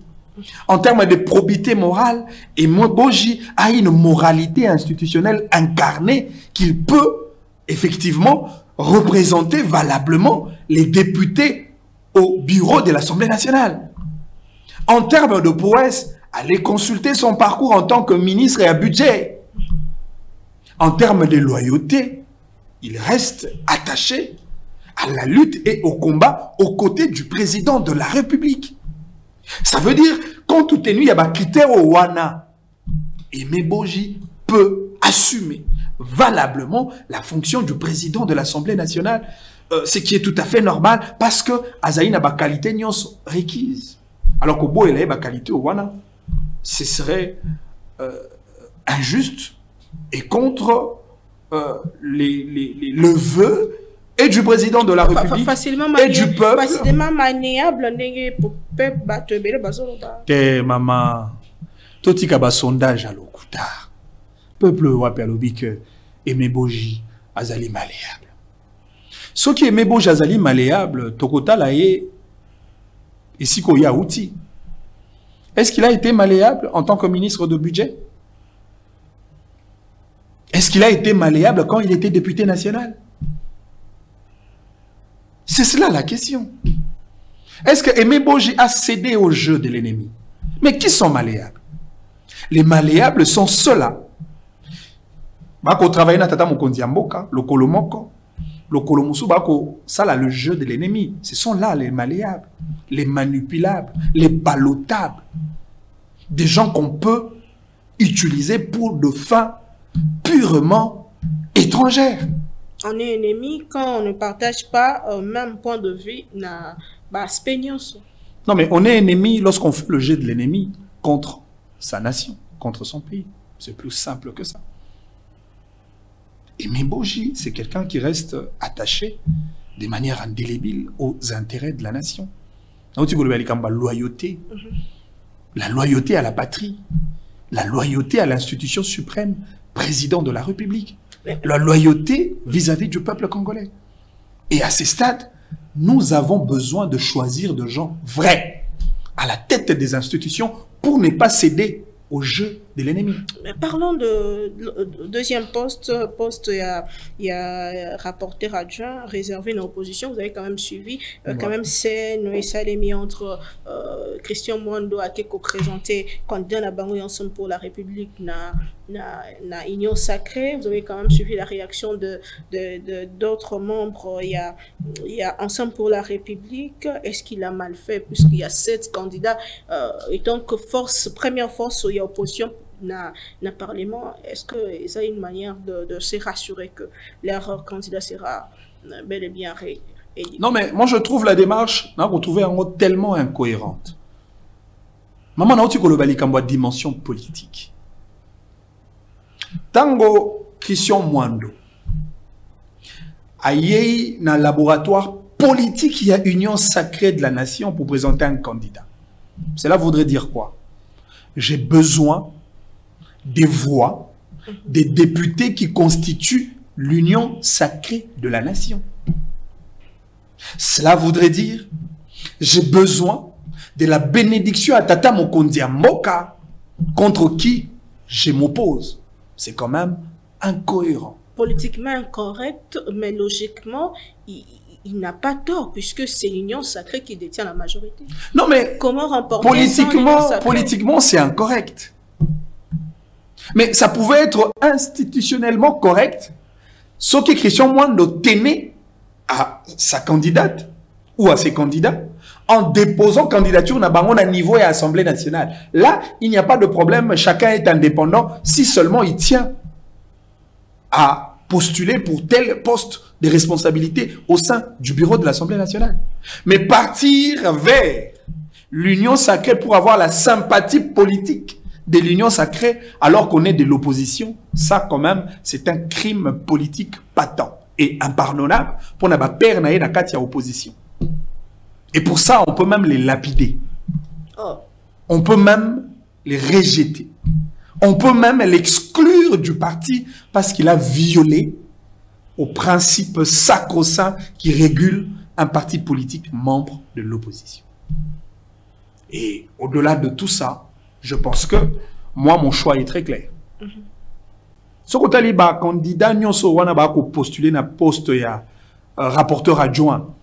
Speaker 3: En termes de probité morale, Aimé Boji a une moralité institutionnelle incarnée qu'il peut effectivement représenter valablement les députés au bureau de l'Assemblée nationale. En termes de prouesse, allez consulter son parcours en tant que ministre et à budget. En termes de loyauté, il reste attaché à la lutte et au combat aux côtés du président de la République. Ça veut dire, quand tout est nu, il y a un critère au Wana. Aimé Boji peut assumer valablement la fonction du président de l'Assemblée nationale, ce qui est tout à fait normal parce que Azaï n'a pas qualité nyos requise. Alors qu'au bout, il a pas qualité au Wana. Ce serait injuste et contre le vœu et du président de la République et du peuple.
Speaker 2: Facilement maniable pour peuple
Speaker 3: que maman totika ba sondage à l'okuta peuple wapelobi que Aimé Boji azali malléable. Ce qui Aimé Boji azali malléable tokota la ye ici ko ya outil. Est-ce qu'il a été malléable en tant que ministre de budget? Est-ce qu'il a été malléable quand il était député national? C'est cela la question. Est-ce que Aimé Boji a cédé au jeu de l'ennemi? Mais qui sont malléables? Les malléables sont ceux-là. Bako travaille na tata Mokondi Mboka, le Kolomoko, le Kolomusu bako, ça là le jeu de l'ennemi. Ce sont là les malléables, les manipulables, les ballotables. Des gens qu'on peut utiliser pour de fins purement étrangères.
Speaker 2: On est ennemi quand on ne partage pas le même point de vue.
Speaker 3: Non, mais on est ennemi lorsqu'on fait le jeu de l'ennemi contre sa nation, contre son pays. C'est plus simple que ça. Aimé Boji, c'est quelqu'un qui reste attaché de manière indélébile aux intérêts de la nation. Loyauté. La loyauté à la patrie. La loyauté à l'institution suprême, président de la République. La loyauté vis-à-vis du peuple congolais. Et à ces stades, nous avons besoin de choisir des gens vrais à la tête des institutions pour ne pas céder au jeu de l'ennemi.
Speaker 2: Parlons de deuxième poste, il y a rapporteur adjoint réservé dans l'opposition. Vous avez quand même suivi, quand même c'est Noé Salemi entre Christian Mwando a été co-présenté candidat à Bango Ensemble pour la République na Union Sacrée. Vous avez quand même suivi la réaction d'autres membres. Il y a Ensemble pour la République. Est-ce qu'il a mal fait puisqu'il y a 7 candidats et donc première force il y a opposition dans le Parlement? Est-ce qu'ils ont une manière de se rassurer que leur candidat sera bel et bien élu?
Speaker 3: Non, mais moi je trouve la démarche, retrouvée en mode tellement incohérente. Maman, on a aussi une dimension politique. Tango Christian Mwando a eu un laboratoire politique, il y a Union Sacrée de la Nation pour présenter un candidat. Cela voudrait dire quoi? J'ai besoin des voix des députés qui constituent l'Union Sacrée de la Nation. Cela voudrait dire j'ai besoin
Speaker 4: de la bénédiction à Tata Mokondi Mboka, contre qui je m'oppose. C'est quand même incohérent.
Speaker 2: Politiquement incorrect, mais logiquement, il n'a pas tort, puisque c'est l'union sacrée qui détient la majorité.
Speaker 4: Non, mais
Speaker 2: comment remporter politiquement,
Speaker 4: politiquement c'est incorrect. Mais ça pouvait être institutionnellement correct, ce que Christian Mwando tenait à sa candidate ou à ses candidats en déposant candidature à niveau et à l'Assemblée nationale. Là, il n'y a pas de problème, chacun est indépendant si seulement il tient à postuler pour tel poste de responsabilité au sein du bureau de l'Assemblée nationale. Mais partir vers l'union sacrée pour avoir la sympathie politique de l'union sacrée alors qu'on est de l'opposition, ça quand même, c'est un crime politique patent et impardonnable pour n'a pas perdre na katia opposition. Et pour ça, on peut même les lapider.
Speaker 2: Oh.
Speaker 4: On peut même les rejeter. On peut même l'exclure du parti parce qu'il a violé au principe sacro-saint qui régule un parti politique membre de l'opposition. Et au-delà de tout ça, je pense que moi, mon choix est très clair. Ce que tu as candidat, nous postuler na poste ya rapporteur adjoint.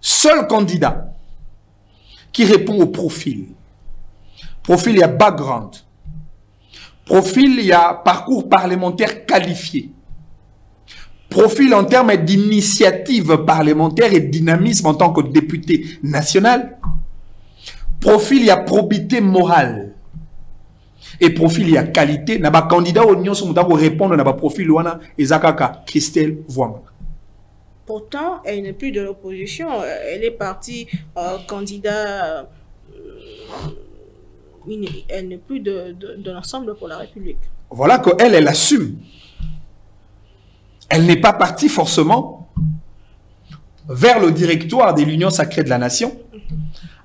Speaker 4: Seul candidat qui répond au profil. Profil, il y a background. Profil, il y a parcours parlementaire qualifié. Profil en termes d'initiative parlementaire et dynamisme en tant que député national. Profil, il y a probité morale. Et profil, il y a qualité. N'a pas candidat au Union pour répondre à profil wana ezakaka Christelle Vwanga.
Speaker 2: Pourtant, elle n'est plus de l'opposition. Elle est partie candidat. Elle n'est plus de l'Ensemble pour la République.
Speaker 4: Voilà qu'elle, elle assume. Elle n'est pas partie forcément vers le directoire de l'Union sacrée de la nation,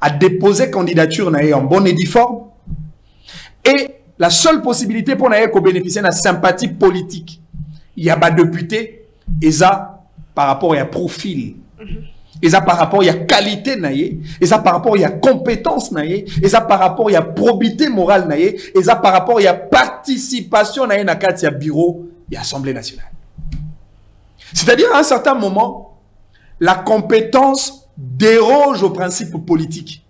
Speaker 4: à déposer candidature en bonne et due forme. Et la seule possibilité pour nous bénéficier de la sympathie politique, il y a pas de député, et ça par rapport à profil. Et ça par rapport à qualité naïe, et ça par rapport à compétence naïe, et ça par rapport à probité morale naïe, et ça par rapport à participation naïe na katia bureau et Assemblée nationale. C'est-à-dire à un certain moment, la compétence déroge au principe politique.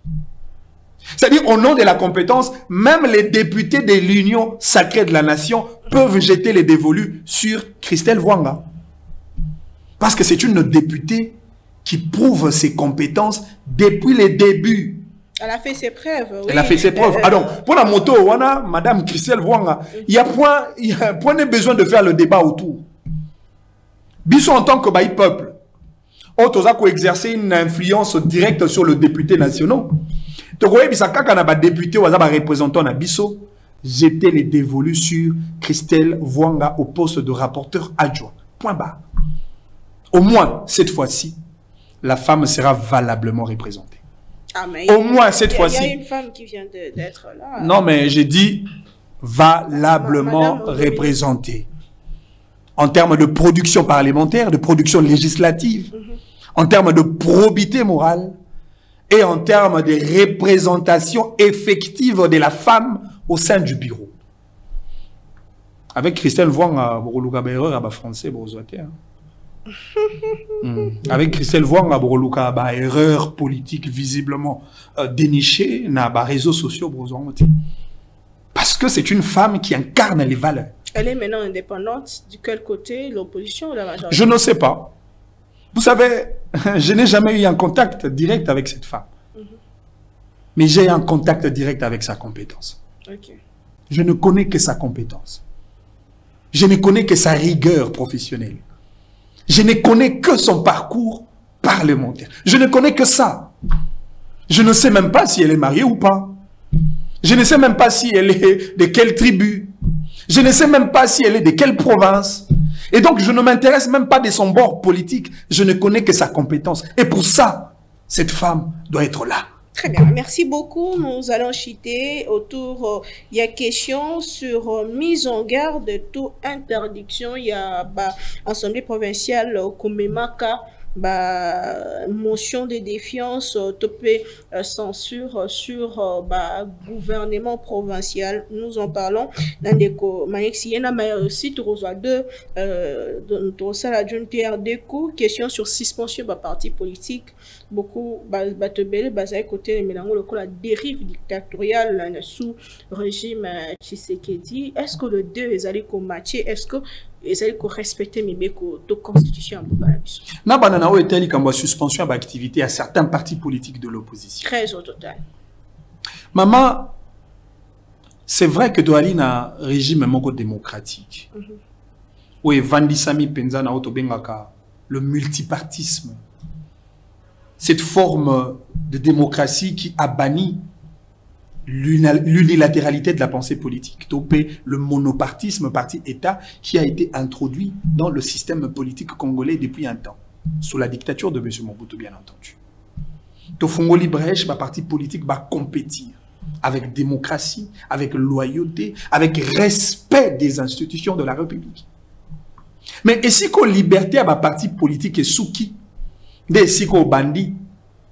Speaker 4: C'est-à-dire au nom de la compétence, même les députés de l'Union sacrée de la nation peuvent jeter les dévolus sur Christelle Vwanga. Parce que c'est une députée qui prouve ses compétences depuis les débuts.
Speaker 2: Elle a fait ses preuves. Oui.
Speaker 4: Elle a fait ses preuves. Alors, pour la moto, Madame Christelle Vwanga, il y a point de besoin de faire le débat autour. Bissot en tant que peuple, on a exercer une influence directe sur le député national. Tu vois, quand on a député ou un représentant à Bissot, jeter les dévolus sur Christelle Vwanga au poste de rapporteur adjoint. Point barre. Au moins, cette fois-ci, la femme sera valablement représentée.
Speaker 2: Ah, mais
Speaker 4: au moins, cette fois-ci.
Speaker 2: Il y a une femme qui vient d'être là.
Speaker 4: Non, mais j'ai dit valablement représentée. En termes de production parlementaire, de production législative, en termes de probité morale et en termes de représentation effective de la femme au sein du bureau. Avec Christelle Vwanga, français, avec Christelle Vwanga, erreur politique visiblement dénichée dans les réseaux sociaux. Parce que c'est une femme qui incarne les valeurs.
Speaker 2: Elle est maintenant indépendante. Du quel côté, l'opposition ou la majorité?
Speaker 4: Je ne sais pas. Vous savez, je n'ai jamais eu un contact direct avec cette femme. Mais j'ai un contact direct avec sa compétence.
Speaker 2: Okay.
Speaker 4: Je ne connais que sa compétence. Je ne connais que sa rigueur professionnelle. Je ne connais que son parcours parlementaire. Je ne connais que ça. Je ne sais même pas si elle est mariée ou pas. Je ne sais même pas si elle est de quelle tribu. Je ne sais même pas si elle est de quelle province. Et donc, je ne m'intéresse même pas de son bord politique. Je ne connais que sa compétence. Et pour ça, cette femme doit être là.
Speaker 2: Très bien. Merci beaucoup. Nous allons chiter autour. Il y a question sur mise en garde de toute interdiction. Il y a Assemblée provinciale au Kumemaka motion de défiance, topé censure sur gouvernement provincial. Nous en parlons. Nandeko Manexi Yena mais aussi Tourozoa 2 la John Pierre Deco, question sur suspension de parti politique. Beaucoup batebele basé côté les mélanges le la dérive dictatoriale sous régime Tshisekedi. Est-ce que le deux est allé matcher? Est-ce que ils allaient respecter mes de constitution?
Speaker 4: Na banana o eteli kamba suspension d'activité à certains partis politiques de l'opposition.
Speaker 2: 13 au total.
Speaker 4: Maman, c'est vrai que Douali na régime moko démocratique. Oui, Vandisami Penza na otobengaka le multipartisme. Cette forme de démocratie qui a banni l'unilatéralité de la pensée politique, topé le monopartisme parti-État qui a été introduit dans le système politique congolais depuis un temps, sous la dictature de M. Mobutu, bien entendu. Tofongo Librèche, ma parti politique va compétir avec démocratie, avec loyauté, avec respect des institutions de la République. Mais ici qu'on liberté à ma parti politique est sous qui? Ici qu'on bandit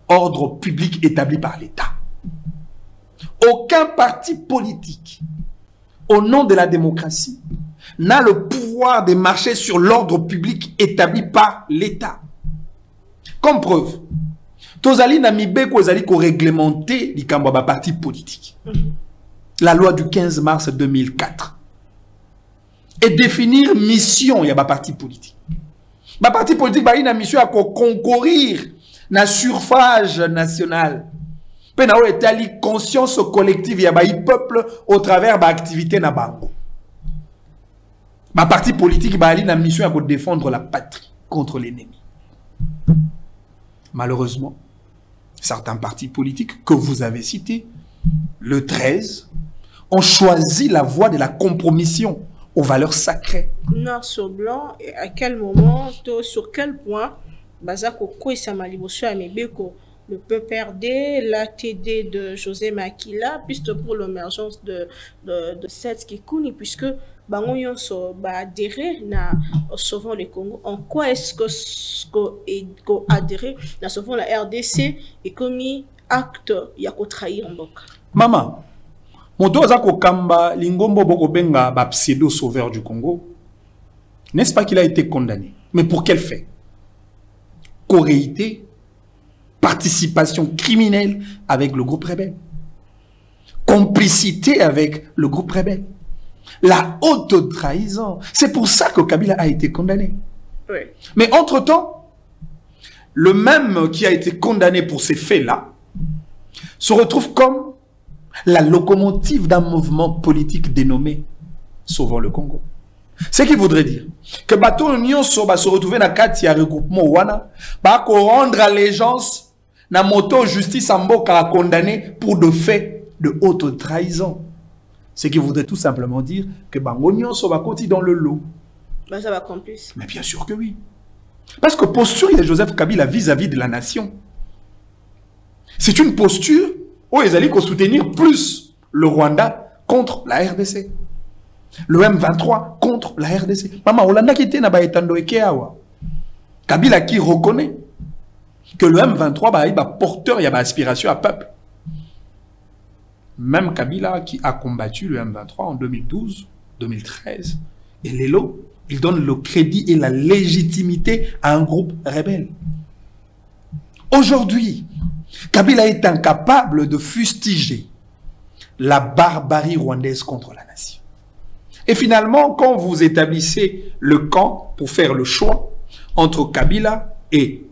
Speaker 4: ordre public établi par l'État. Aucun parti politique, au nom de la démocratie, n'a le pouvoir de marcher sur l'ordre public établi par l'État. Comme preuve, Tozali Namibé Kozali ko réglementé l'Ikambaba parti politique. La loi du 15 mars 2004. Et définir mission, il y a un parti politique. Le parti politique a une mission à concourir dans le suffrage national. Il y a une conscience collective, il y a un peuple au travers de l'activité na bango. Le parti politique a une mission à défendre la patrie contre l'ennemi. Malheureusement, certains partis politiques que vous avez cités, le 13, ont choisi la voie de la compromission aux valeurs sacrées.
Speaker 2: Noir sur blanc, et à quel moment, sur quel point, Bazako Kouissamalibosu Amebeko, le PPRD, l'ATD de José Makila, puisque pour l'émergence de Seth Kikouni, puisque Bangoyon a adhéré à Sauvons le Congo. En quoi est-ce que adhéré à Sauvons la RDC et commis acte yako trahir en boka?
Speaker 4: Maman, Moto Azako Kamba, Lingombo Bokobenga, pseudo-sauveur du Congo, n'est-ce pas qu'il a été condamné? Mais pour quel fait? Corréité, participation criminelle avec le groupe rebelle, complicité avec le groupe rebelle, la haute trahison. C'est pour ça que Kabila a été condamné.
Speaker 2: Oui.
Speaker 4: Mais entre-temps, le même qui a été condamné pour ces faits-là se retrouve comme la locomotive d'un mouvement politique dénommé Sauvons le Congo. Ce qui voudrait dire que Bato Union va se retrouver dans le regroupement Wana, va rendre allégeance na moto justice Amboka a condamné pour de faits de haute trahison. Ce qui voudrait tout simplement dire que Bango Union va continuer dans le lot.
Speaker 2: Ben, ça va complice.
Speaker 4: Mais bien sûr que oui. Parce que posture de Joseph Kabila vis-à-vis de la nation, c'est une posture où ils allaient soutenir plus le Rwanda contre la RDC. Le M23 contre la RDC. Maman, Olanda qui était na baetando ekeawa. Kabila qui reconnaît que le M23 est porteur, il y a aspiration à peuple. Même Kabila qui a combattu le M23 en 2012, 2013. Et Lelo, il donne le crédit et la légitimité à un groupe rebelle. Aujourd'hui, Kabila est incapable de fustiger la barbarie rwandaise contre la nation. Et finalement, quand vous établissez le camp pour faire le choix entre Kabila et,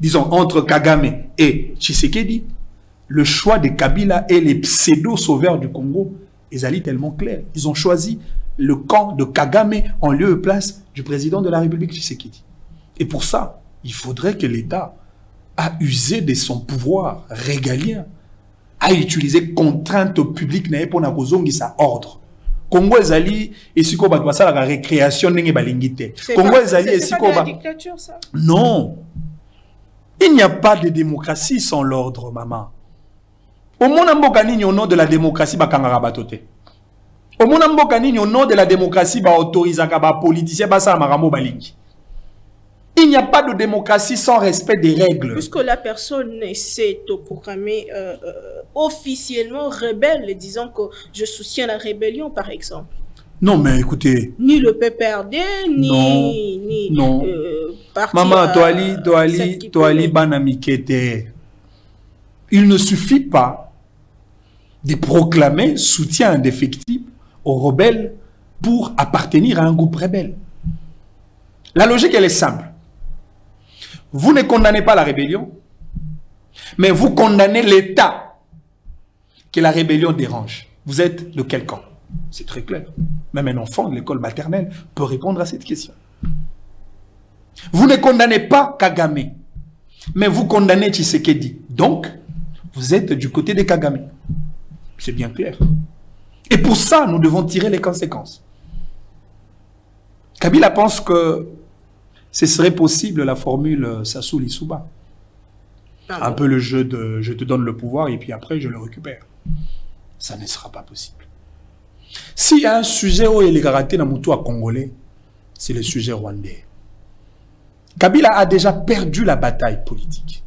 Speaker 4: disons, entre Kagame et Tshisekedi, le choix de Kabila et les pseudo-sauveurs du Congo, ils allaient tellement clair. Ils ont choisi le camp de Kagame en lieu et place du président de la République Tshisekedi. Et pour ça, il faudrait que l'État a usé de son pouvoir régalien, a utilisé contrainte publique pour n'akozongi sa ordre. Congo ezali esiko ba basala la récréation ndenge balingité. Congo ezali esiko ba
Speaker 2: dictature ça.
Speaker 4: Non. Il n'y a pas de démocratie sans l'ordre, maman. Au monde mboka nini au nom de la démocratie ba kangara batote. Au monde mboka nini au nom de la démocratie ba autorisaka ba politicien ba sa makambo balingi. Il n'y a pas de démocratie sans respect des règles.
Speaker 2: Puisque la personne s'est autoproclamée officiellement rebelle, disant que je soutiens la rébellion, par exemple.
Speaker 4: Non, mais écoutez.
Speaker 2: Ni le PPRD, ni
Speaker 4: non.
Speaker 2: parti.
Speaker 4: Maman, Toali, Banamikete. Il ne suffit pas de proclamer soutien indéfectible aux rebelles pour appartenir à un groupe rebelle. La logique, elle est simple. Vous ne condamnez pas la rébellion, mais vous condamnez l'État que la rébellion dérange. Vous êtes de quel camp? C'est très clair. Même un enfant de l'école maternelle peut répondre à cette question. Vous ne condamnez pas Kagame, mais vous condamnez Tshisekedi. Donc, vous êtes du côté de Kagame. C'est bien clair. Et pour ça, nous devons tirer les conséquences. Kabila pense que ce serait possible la formule Sassou Lissouba. Un peu le jeu de je te donne le pouvoir et puis après je le récupère. Ça ne sera pas possible. S'il y a un sujet où il est raté dans mon toit congolais, c'est le sujet rwandais. Kabila a déjà perdu la bataille politique.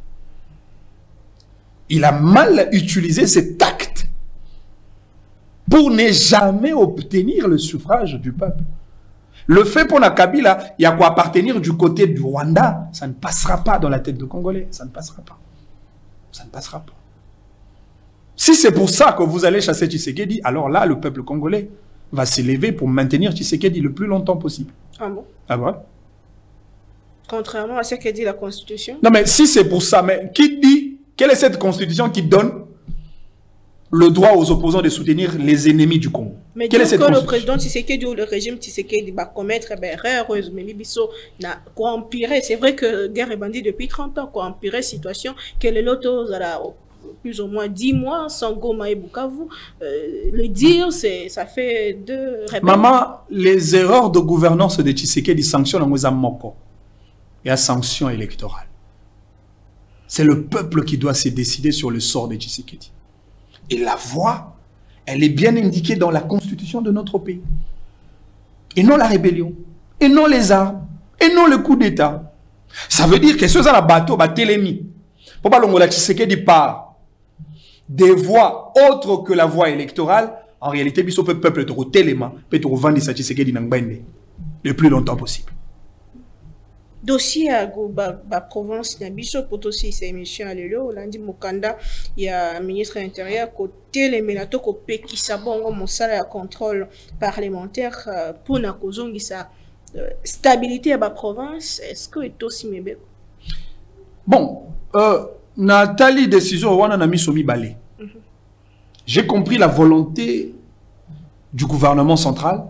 Speaker 4: Il a mal utilisé ses tacts pour ne jamais obtenir le suffrage du peuple. Le fait pour la Kabila, il y a quoi appartenir du côté du Rwanda, ça ne passera pas dans la tête de Congolais. Ça ne passera pas. Ça ne passera pas. Si c'est pour ça que vous allez chasser Tshisekedi, alors là, le peuple congolais va s'élever pour maintenir Tshisekedi le plus longtemps possible.
Speaker 2: Ah bon?
Speaker 4: Ah ouais?
Speaker 2: Contrairement à ce que dit la Constitution.
Speaker 4: Non, mais si c'est pour ça, mais qui dit, quelle est cette Constitution qui donne le droit aux opposants de soutenir les ennemis du Congo?
Speaker 2: Mais donc que le président Tshisekedi ou le régime Tshisekedi va commettre erreur, c'est vrai que guerre est bandit depuis 30 ans, empirer situation, quelle est l'autre plus ou moins 10 mois sans Goma et Bukavu. Le dire, ça fait deux rebelles.
Speaker 4: Maman, les erreurs de gouvernance de Tshisekedi sanctionnent en Moko. Il y a sanction électorale. C'est le peuple qui doit se décider sur le sort de Tshisekedi. Et la voie, elle est bien indiquée dans la constitution de notre pays. Et non la rébellion, et non les armes, et non le coup d'État. Ça veut dire que ceux à la bateau, télémi. Pour pas l'ongola Tshisekedi part des voies autres que la voie électorale, en réalité, biso peuple te téléma, peut te vendre sa Tshisekedi n'angbende le plus longtemps possible.
Speaker 2: Dossier à la province Nabiso pour aussi ces émissions à l'élo lundi Mukanda il y a ministre de l'Intérieur côté les menato ko pekisa bongo mosala ya contrôle parlementaire pour na kozongisa stabilité à la province. Est-ce que est aussi mebe?
Speaker 4: Bon, Nathalie décision wana na misomi balé. J'ai compris la volonté du gouvernement central,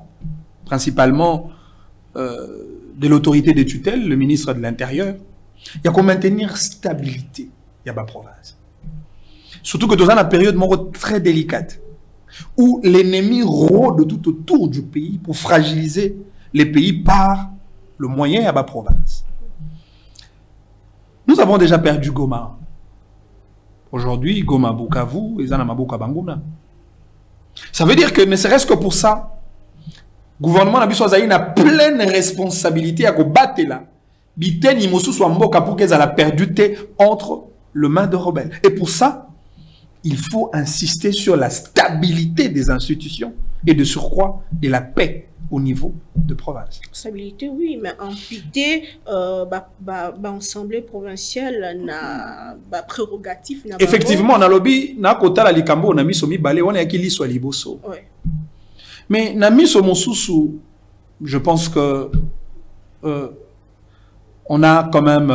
Speaker 4: principalement de l'autorité de tutelle, le ministre de l'Intérieur. Il y a qu'on maintenir stabilité, il y a ma province. Surtout que dans une période très délicate, où l'ennemi rôde tout autour du pays pour fragiliser les pays par le moyen à ma province. Nous avons déjà perdu Goma. Aujourd'hui, Goma Bukavu et Zanamabuka Bangouna. Ça veut dire que ne serait-ce que pour ça, le gouvernement a pleine responsabilité à combattre là. Biteni Mosu soit mboka pour qu'elle a perdu entre les mains de rebelles. Et pour ça, il faut insister sur la stabilité des institutions et de surcroît de la paix au niveau de province.
Speaker 2: Stabilité, oui, mais amputer l'Assemblée provinciale n'a pas prérogatif.
Speaker 4: Effectivement, on a lobby, na kota la likambo, on a mis somi balé, on a qui l'issue à liboso. Mais Nami Somosusu, je pense que on a quand même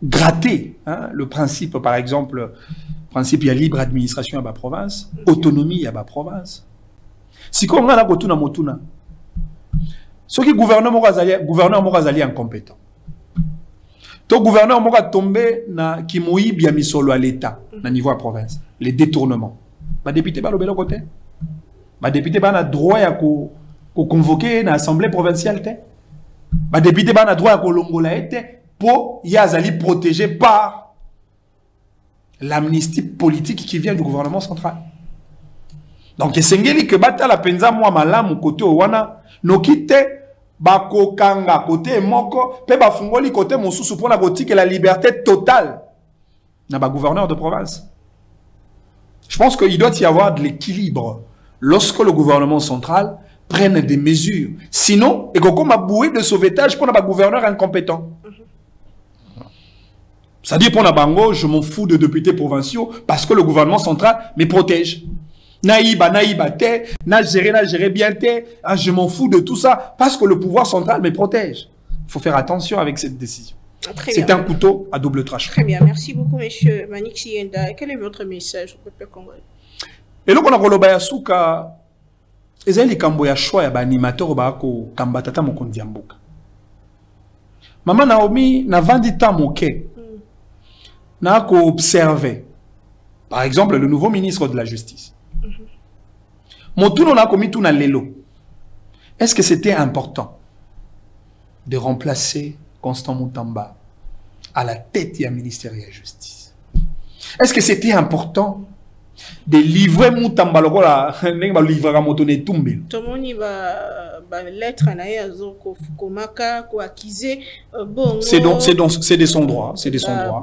Speaker 4: gratté le principe, par exemple, principe il y a libre administration à ma province, autonomie à ma province. Si comme on a Botuna Motuna, ce qui gouverneur Morazali incompétent. Ton gouverneur Mora tombé na Kimoui bien mis solo à l'État, na niveau à province, les détournements. Ma député va le côté. Ma député a droit à convoquer l'Assemblée provinciale. Ma député a droit à Kolongola pour Yazali protégé par l'amnistie politique qui vient du gouvernement central. Donc, c'est que bata la penza moi malam côté wana no kite bako kanga côté moko pe ba fungoli côté mosusu pour na que la liberté totale na ba gouverneur de province. Je pense qu'il doit y avoir de l'équilibre lorsque le gouvernement central prenne des mesures. Sinon, il y a comme un bouée de sauvetage pour un gouverneur incompétent. C'est-à-dire pour Nabango, je m'en fous de députés provinciaux parce que le gouvernement central me protège. Naïba, te, na géré bien te, je m'en fous de tout ça parce que le pouvoir central me protège. Il faut faire attention avec cette décision. C'est un couteau à double tranchant.
Speaker 2: Très bien, merci beaucoup, monsieur Manik Sienda. Quel est votre message au peuple congolais?
Speaker 4: Et là, on a kolobaya suka, ezali kambo ya choix ya ba animateur ba ko kambatata mokondi ya mboka. Maman Naomi na vandi ta moke. Na ko observer. Par exemple, le nouveau ministre de la Justice. Motuno na komi tuna lelo. Est-ce que c'était important de remplacer Constant Mutamba à la tête du ministère de la Justice? Est-ce que c'était important de livrer Mutamba lokola nenga livrer à Motone Tumbel?
Speaker 2: Tomoni ba lettre na yazo ko maka ko accuser bon.
Speaker 4: C'est de son droit, c'est de son droit.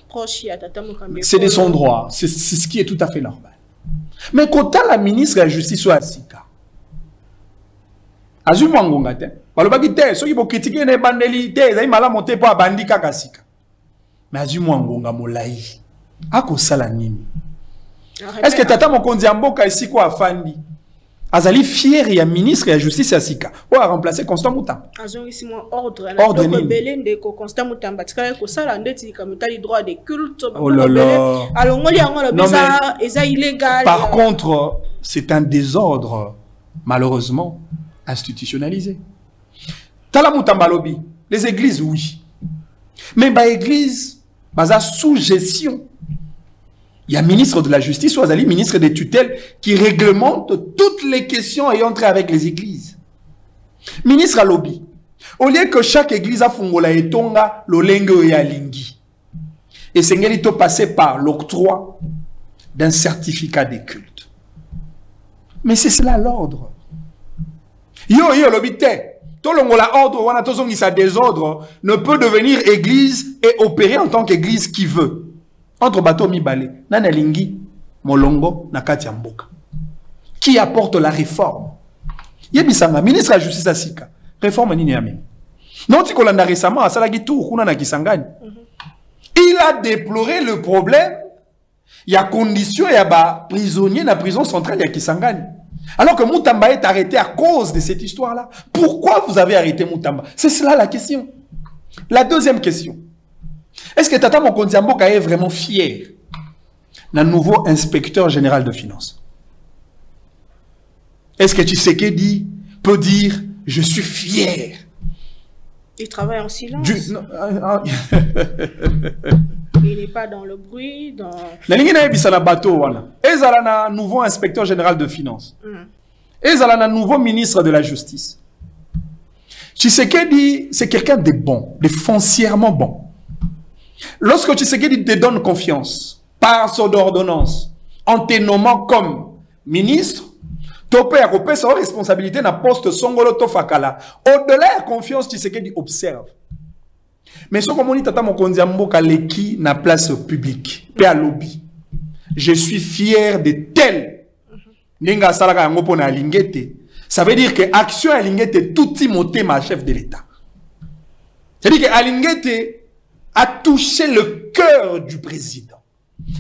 Speaker 2: Proche ya tata Mukambe.
Speaker 4: C'est de son droit, c'est ce qui est tout à fait normal. Mais quand la ministre de la Justice soit asika. Azuma ngonga te. Balobaki te, ceux qui vont critiquer les bandeli te, ils mala monter pour bandi kaka sika. Mais azuma ngonga molai. Ako sala nini? Est-ce que tata mokonzi amboka ici quoi afandi? Azali fier ya ministre de la Justice asika. Ou a remplacer Constant Mutamba.
Speaker 2: Azongi ici moi ordre.
Speaker 4: Ordre nini?
Speaker 2: Belende ko Constant Mutamba tikala ko sala ndeti kamutali droit de culte.
Speaker 4: Oh là là.
Speaker 2: Alors ngoli yango lo bisa eza illégal.
Speaker 4: Par contre, c'est un désordre malheureusement institutionnalisé. Tala Mutamba lobi, les églises oui. Mais ba église baza sous gestion. Il y a ministre de la Justice ou Azali, ministre des tutelles, qui réglemente toutes les questions ayant trait avec les églises. Ministre à lobby. Au lieu que chaque église a fungola et tonga, l'olenge et alingi. Et c'est ngeli passer par l'octroi d'un certificat des cultes. Mais c'est cela l'ordre. Yo lobby te. Tout le monde ordre, wana tozongi sa désordre, ne peut devenir église et opérer en tant qu'église qui veut. Entre bateau mibale, nana lingi, molongo, nakati mboka. Qui apporte la réforme? Yebisanga, ministre de la Justice asika. Réforme nini yami. Non, tu kolanda récemment, à Salagi Tour, kuna na Kisangani. Il a déploré le problème. Il y a condition, il y a prisonnier dans la prison centrale de Kisangani. Alors que Mutamba est arrêté à cause de cette histoire-là. Pourquoi vous avez arrêté Mutamba? C'est cela la question. La deuxième question. Est-ce que Tata Mokonzi Mboka est vraiment fier d'un nouveau inspecteur général de finances? Est-ce que Tshisekedi peut dire « Je suis fier »
Speaker 2: Il travaille en silence. Il n'est pas dans le bruit. Dans...
Speaker 4: un nouveau inspecteur général de finances. Un nouveau ministre de la Justice. Tshisekedi, c'est quelqu'un de bon, de foncièrement bon. Lorsque Tshisekedi te donne confiance par son ordonnance, en te nommant comme ministre, topé à repérer sa responsabilité dans poste songolo tofakala. Au-delà de confiance, Tshisekedi observe. Mais ce que je dis, Tata Mokonzi Mboka leki na place publique, pe à lobby. Je suis fier de tel. Ninga salaka yango pona alingete. Ça veut dire que action alingete tout timoté ma chef de l'État. C'est-à-dire que alingete a touché le cœur du président.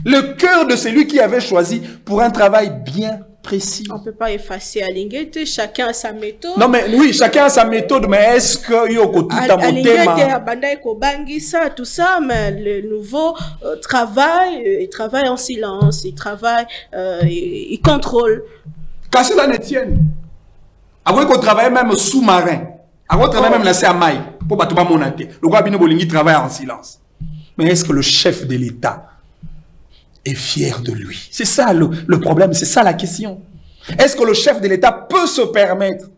Speaker 4: Le cœur de celui qui avait choisi pour un travail bien précis.
Speaker 2: On ne peut pas effacer Alingete, chacun a sa méthode.
Speaker 4: Non mais oui, chacun a sa méthode, mais est-ce que Yoko tout a monté
Speaker 2: tout ça, mais le nouveau il travaille en silence, il travaille, il contrôle.
Speaker 4: Qu'à cela ne tienne. Avant qu'on travaille même sous-marin, avant qu'on travaille même laissé à maille, pour pas tout le monde. Le roi Bino Bolingi travaille en silence. Mais est-ce que le chef de l'État est fier de lui? C'est ça le problème, c'est ça la question. Est-ce que le chef de l'État peut se permettre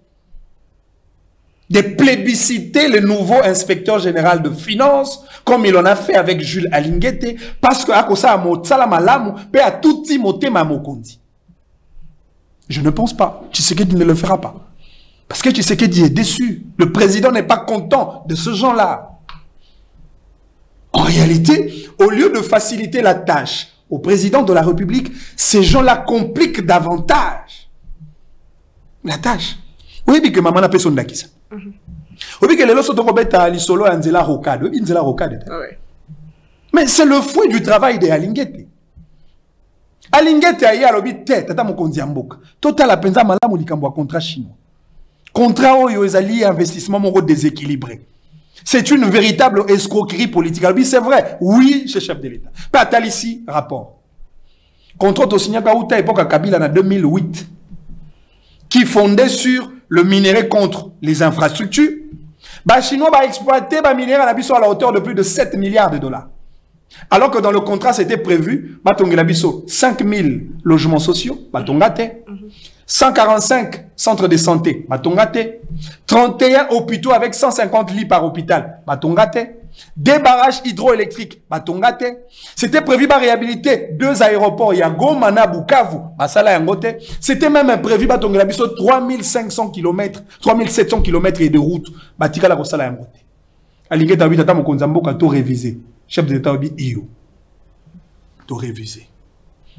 Speaker 4: de plébisciter le nouveau inspecteur général de finances, comme il en a fait avec Jules Alingete, parce que je ne pense pas. Tshisekedi ne le fera pas. Parce que Tshisekedi est déçu. Le président n'est pas content de ce genre-là. En réalité, au lieu de faciliter la tâche au président de la République, ces gens-là compliquent davantage la tâche. Oui, mais que maman n'a pas son d'acquis. Oui, que les lois sont à l'isolo et Nzela Rocade. Oui, Nzela Rocade. Mais c'est le fruit du travail de Alingete. Alingete a eu à l'objet tête, tata mokondi amboka. Total a penza malamu likambo contrat chinois. Contrat oyo ezali investissement moko déséquilibré. C'est une véritable escroquerie politique. C'est vrai, oui, chez chef de l'État. Pas tal ici, rapport. Contrat au signé Kaouta époque à Kabila en 2008, qui fondait sur le minerai contre les infrastructures. Les Chinois vont exploiter le minerai à la hauteur de plus de 7 milliards de dollars. Alors que dans le contrat, c'était prévu 5 000 logements sociaux, 145 centres de santé, 31 hôpitaux avec 150 lits par hôpital, des barrages hydroélectriques, c'était prévu de réhabiliter 2 aéroports, Goma na Bukavu, c'était même prévu de 3500 km, 3700 km de route, Alingue Tabi Tata Mokonzamboka to révisé. Chef de l'État Iyo. To révisé.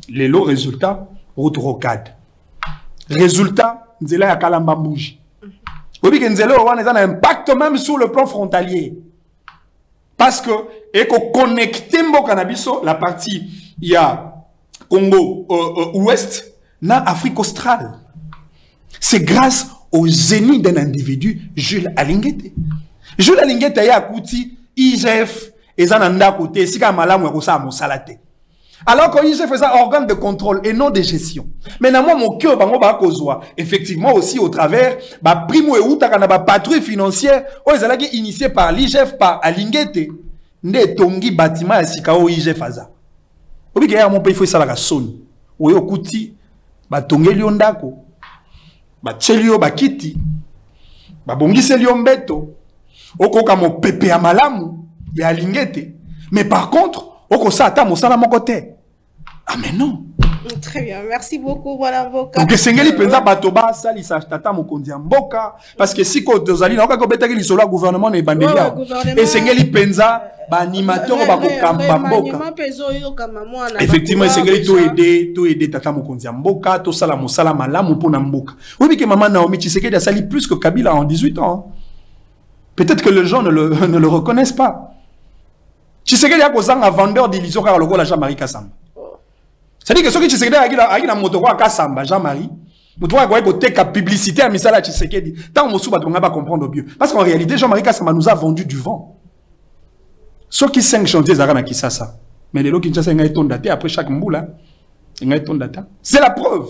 Speaker 4: Les lots résultats, route rocade. Résultat, Nzela ya Kalamba Mbouji. Obi que Nzela a un impact même sur le plan frontalier. Parce que, et qu'on connecte Mbokanabiso, la partie, il y a Congo ouest, na Afrique australe. C'est grâce au génie d'un individu, Jules Alinguete. Jules Alinguete a Kouti, IGF, et Zananda côté, si Kamalamu est à Mosalate. Alors que IGF faisait organe de contrôle et non de gestion. Maintenant, mon cœur, effectivement aussi au travers, primo et outakana, patrouille financière, ils ont initié par l'IGF, par Alinguete, ne tongi bâtiment et sikao IGF aza. Obi que mon pays faut ça la sonne. Oyo kuti, tongi liondako, chelio bakiti, bongise liombeto, okoka mon pepe à malamu. Il y a Alingete. Mais par contre, au Sata, Moussala mon côté. Ah, mais non.
Speaker 2: Très bien, merci beaucoup, voilà Mboka.
Speaker 4: Donc, Sengeli Penza Batoba, Sali Sastata Mokondi Mboka. Parce que si Kotozali, n'a pas compété sur le gouvernement et Bandelia. Et Sengeli Penza, animateur, Mboka. Effectivement, Sengeli tout aider Tata Mokondi Mboka, tout ça la Moussala Malamu pour Mboka. Oui, mais que maman Naomi Tshisekedi a sali plus que Kabila en 18 ans. Peut-être que les gens ne le reconnaissent pas. Tshisekedi a causé un vendeur d'illusions car le rôle à Jean-Marie Kassamba. C'est-à-dire que ceux qui Tshisekedi a eu un moto à Kassamba, Jean-Marie, moto à la publicité à Misala Tshisekedi. Tant que on ne va pas comprendre mieux. Parce qu'en réalité, Jean-Marie Kassamba nous a vendu du vent. Ceux qui 5 chantiers à Kisasa. Mais les gens qui ont daté après chaque mboula, c'est la preuve.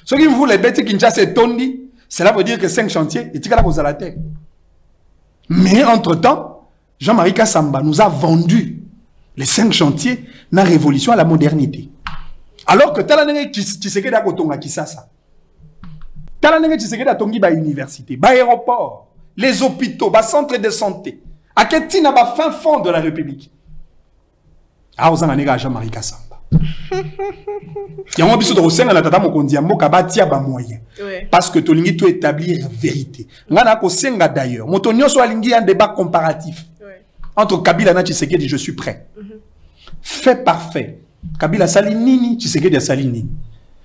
Speaker 4: Ceux qui voulaient bêter Kinshasa et Tondi, cela veut dire que 5 chantiers, et Tikala à la terre. Mais entre-temps, Jean-Marie Kassamba nous a vendu les 5 chantiers dans la révolution à la modernité. Alors que Talanenge Tshisekedi a kotonga Kisasa. Talanenge Tshisekedi a tongi ba université, ba aéroport, les hôpitaux, ba centre de santé. À Ketina ba fin fond de la République. Ah, on a Jean-Marie Kassamba. Yango biso to senga la tata mokondi mboka batia ba moyen. Parce que tolingi to établir vérité. Ngana ko senga d'ailleurs. Motonio so alingi un débat comparatif. Entre Kabila et Tshisekedi, je suis prêt. Fait parfait. Kabila Salinini, Tshisekedi a Salinini.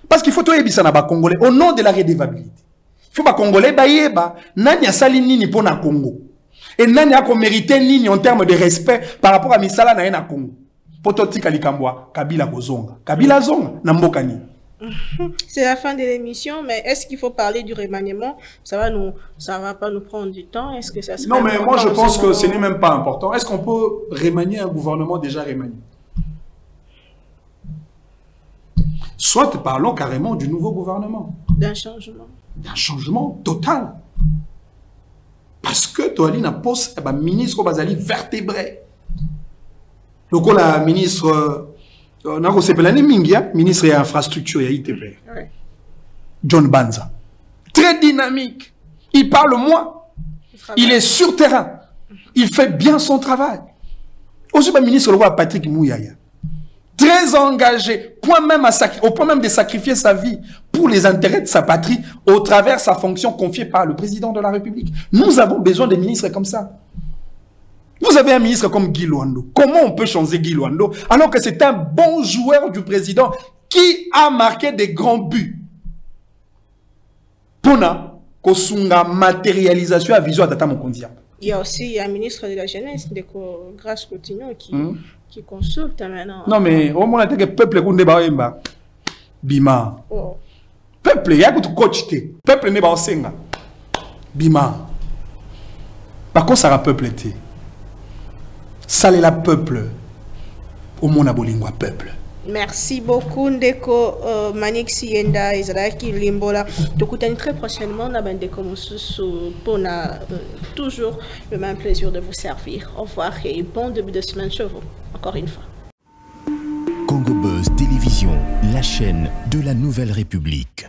Speaker 4: Parce qu'il faut tout ébisser na ba Congolais au nom de la redevabilité. Il faut ba Congolais baïeba nani a Salinini pour na Congo. Et nani a mérité nini en termes de respect par rapport à Misala na Congo. Pototika likambwa Kabila kozonga. Kabila zonga na mbokani.
Speaker 2: C'est la fin de l'émission, mais est-ce qu'il faut parler du remaniement? Ça va pas nous prendre du temps. Est-ce que ça serait
Speaker 3: Non, mais moi je pense que ce n'est même pas important. Est-ce qu'on peut remanier un gouvernement déjà remanié? Soit parlons carrément du nouveau gouvernement.
Speaker 2: D'un changement.
Speaker 3: D'un changement total. Parce que Toali n'a pas ministre Bazali vertébré. Donc la ministre ministre des infrastructures et ITP. John Banza. Très dynamique. Il parle moins. Il est sur terrain. Il fait bien son travail. Aussi, le ministre le roi Patrick Mouyaya.
Speaker 4: très engagé, au point même de sacrifier sa vie pour les intérêts de sa patrie au travers de sa fonction confiée par le président de la République. Nous avons besoin de ministres comme ça. Vous avez un ministre comme Guy Luando. Comment on peut changer Guy Luando alors que c'est un bon joueur du président qui a marqué des grands buts? Pona, kosunga matérialisation à vision à Tata Mokondia.
Speaker 2: Il y a aussi un ministre de la Jeunesse, Grâce Coutinho, qui consulte maintenant.
Speaker 4: Non, mais au moins, le peuple est un Bima.
Speaker 2: Oh.
Speaker 4: Peuple, il y a un coach. Peuple n'est pas un Bima. Par contre, ça va peuple. Ça est la peuple. Au monde, a peuple.
Speaker 2: Merci beaucoup, Ndeko Manik Sienda, Israki Limbola. Donc, très prochainement, on a toujours le même plaisir de vous servir. Au revoir et bon début de semaine chez vous. Encore une fois.
Speaker 1: Congo Buzz Télévision, la chaîne de la Nouvelle République.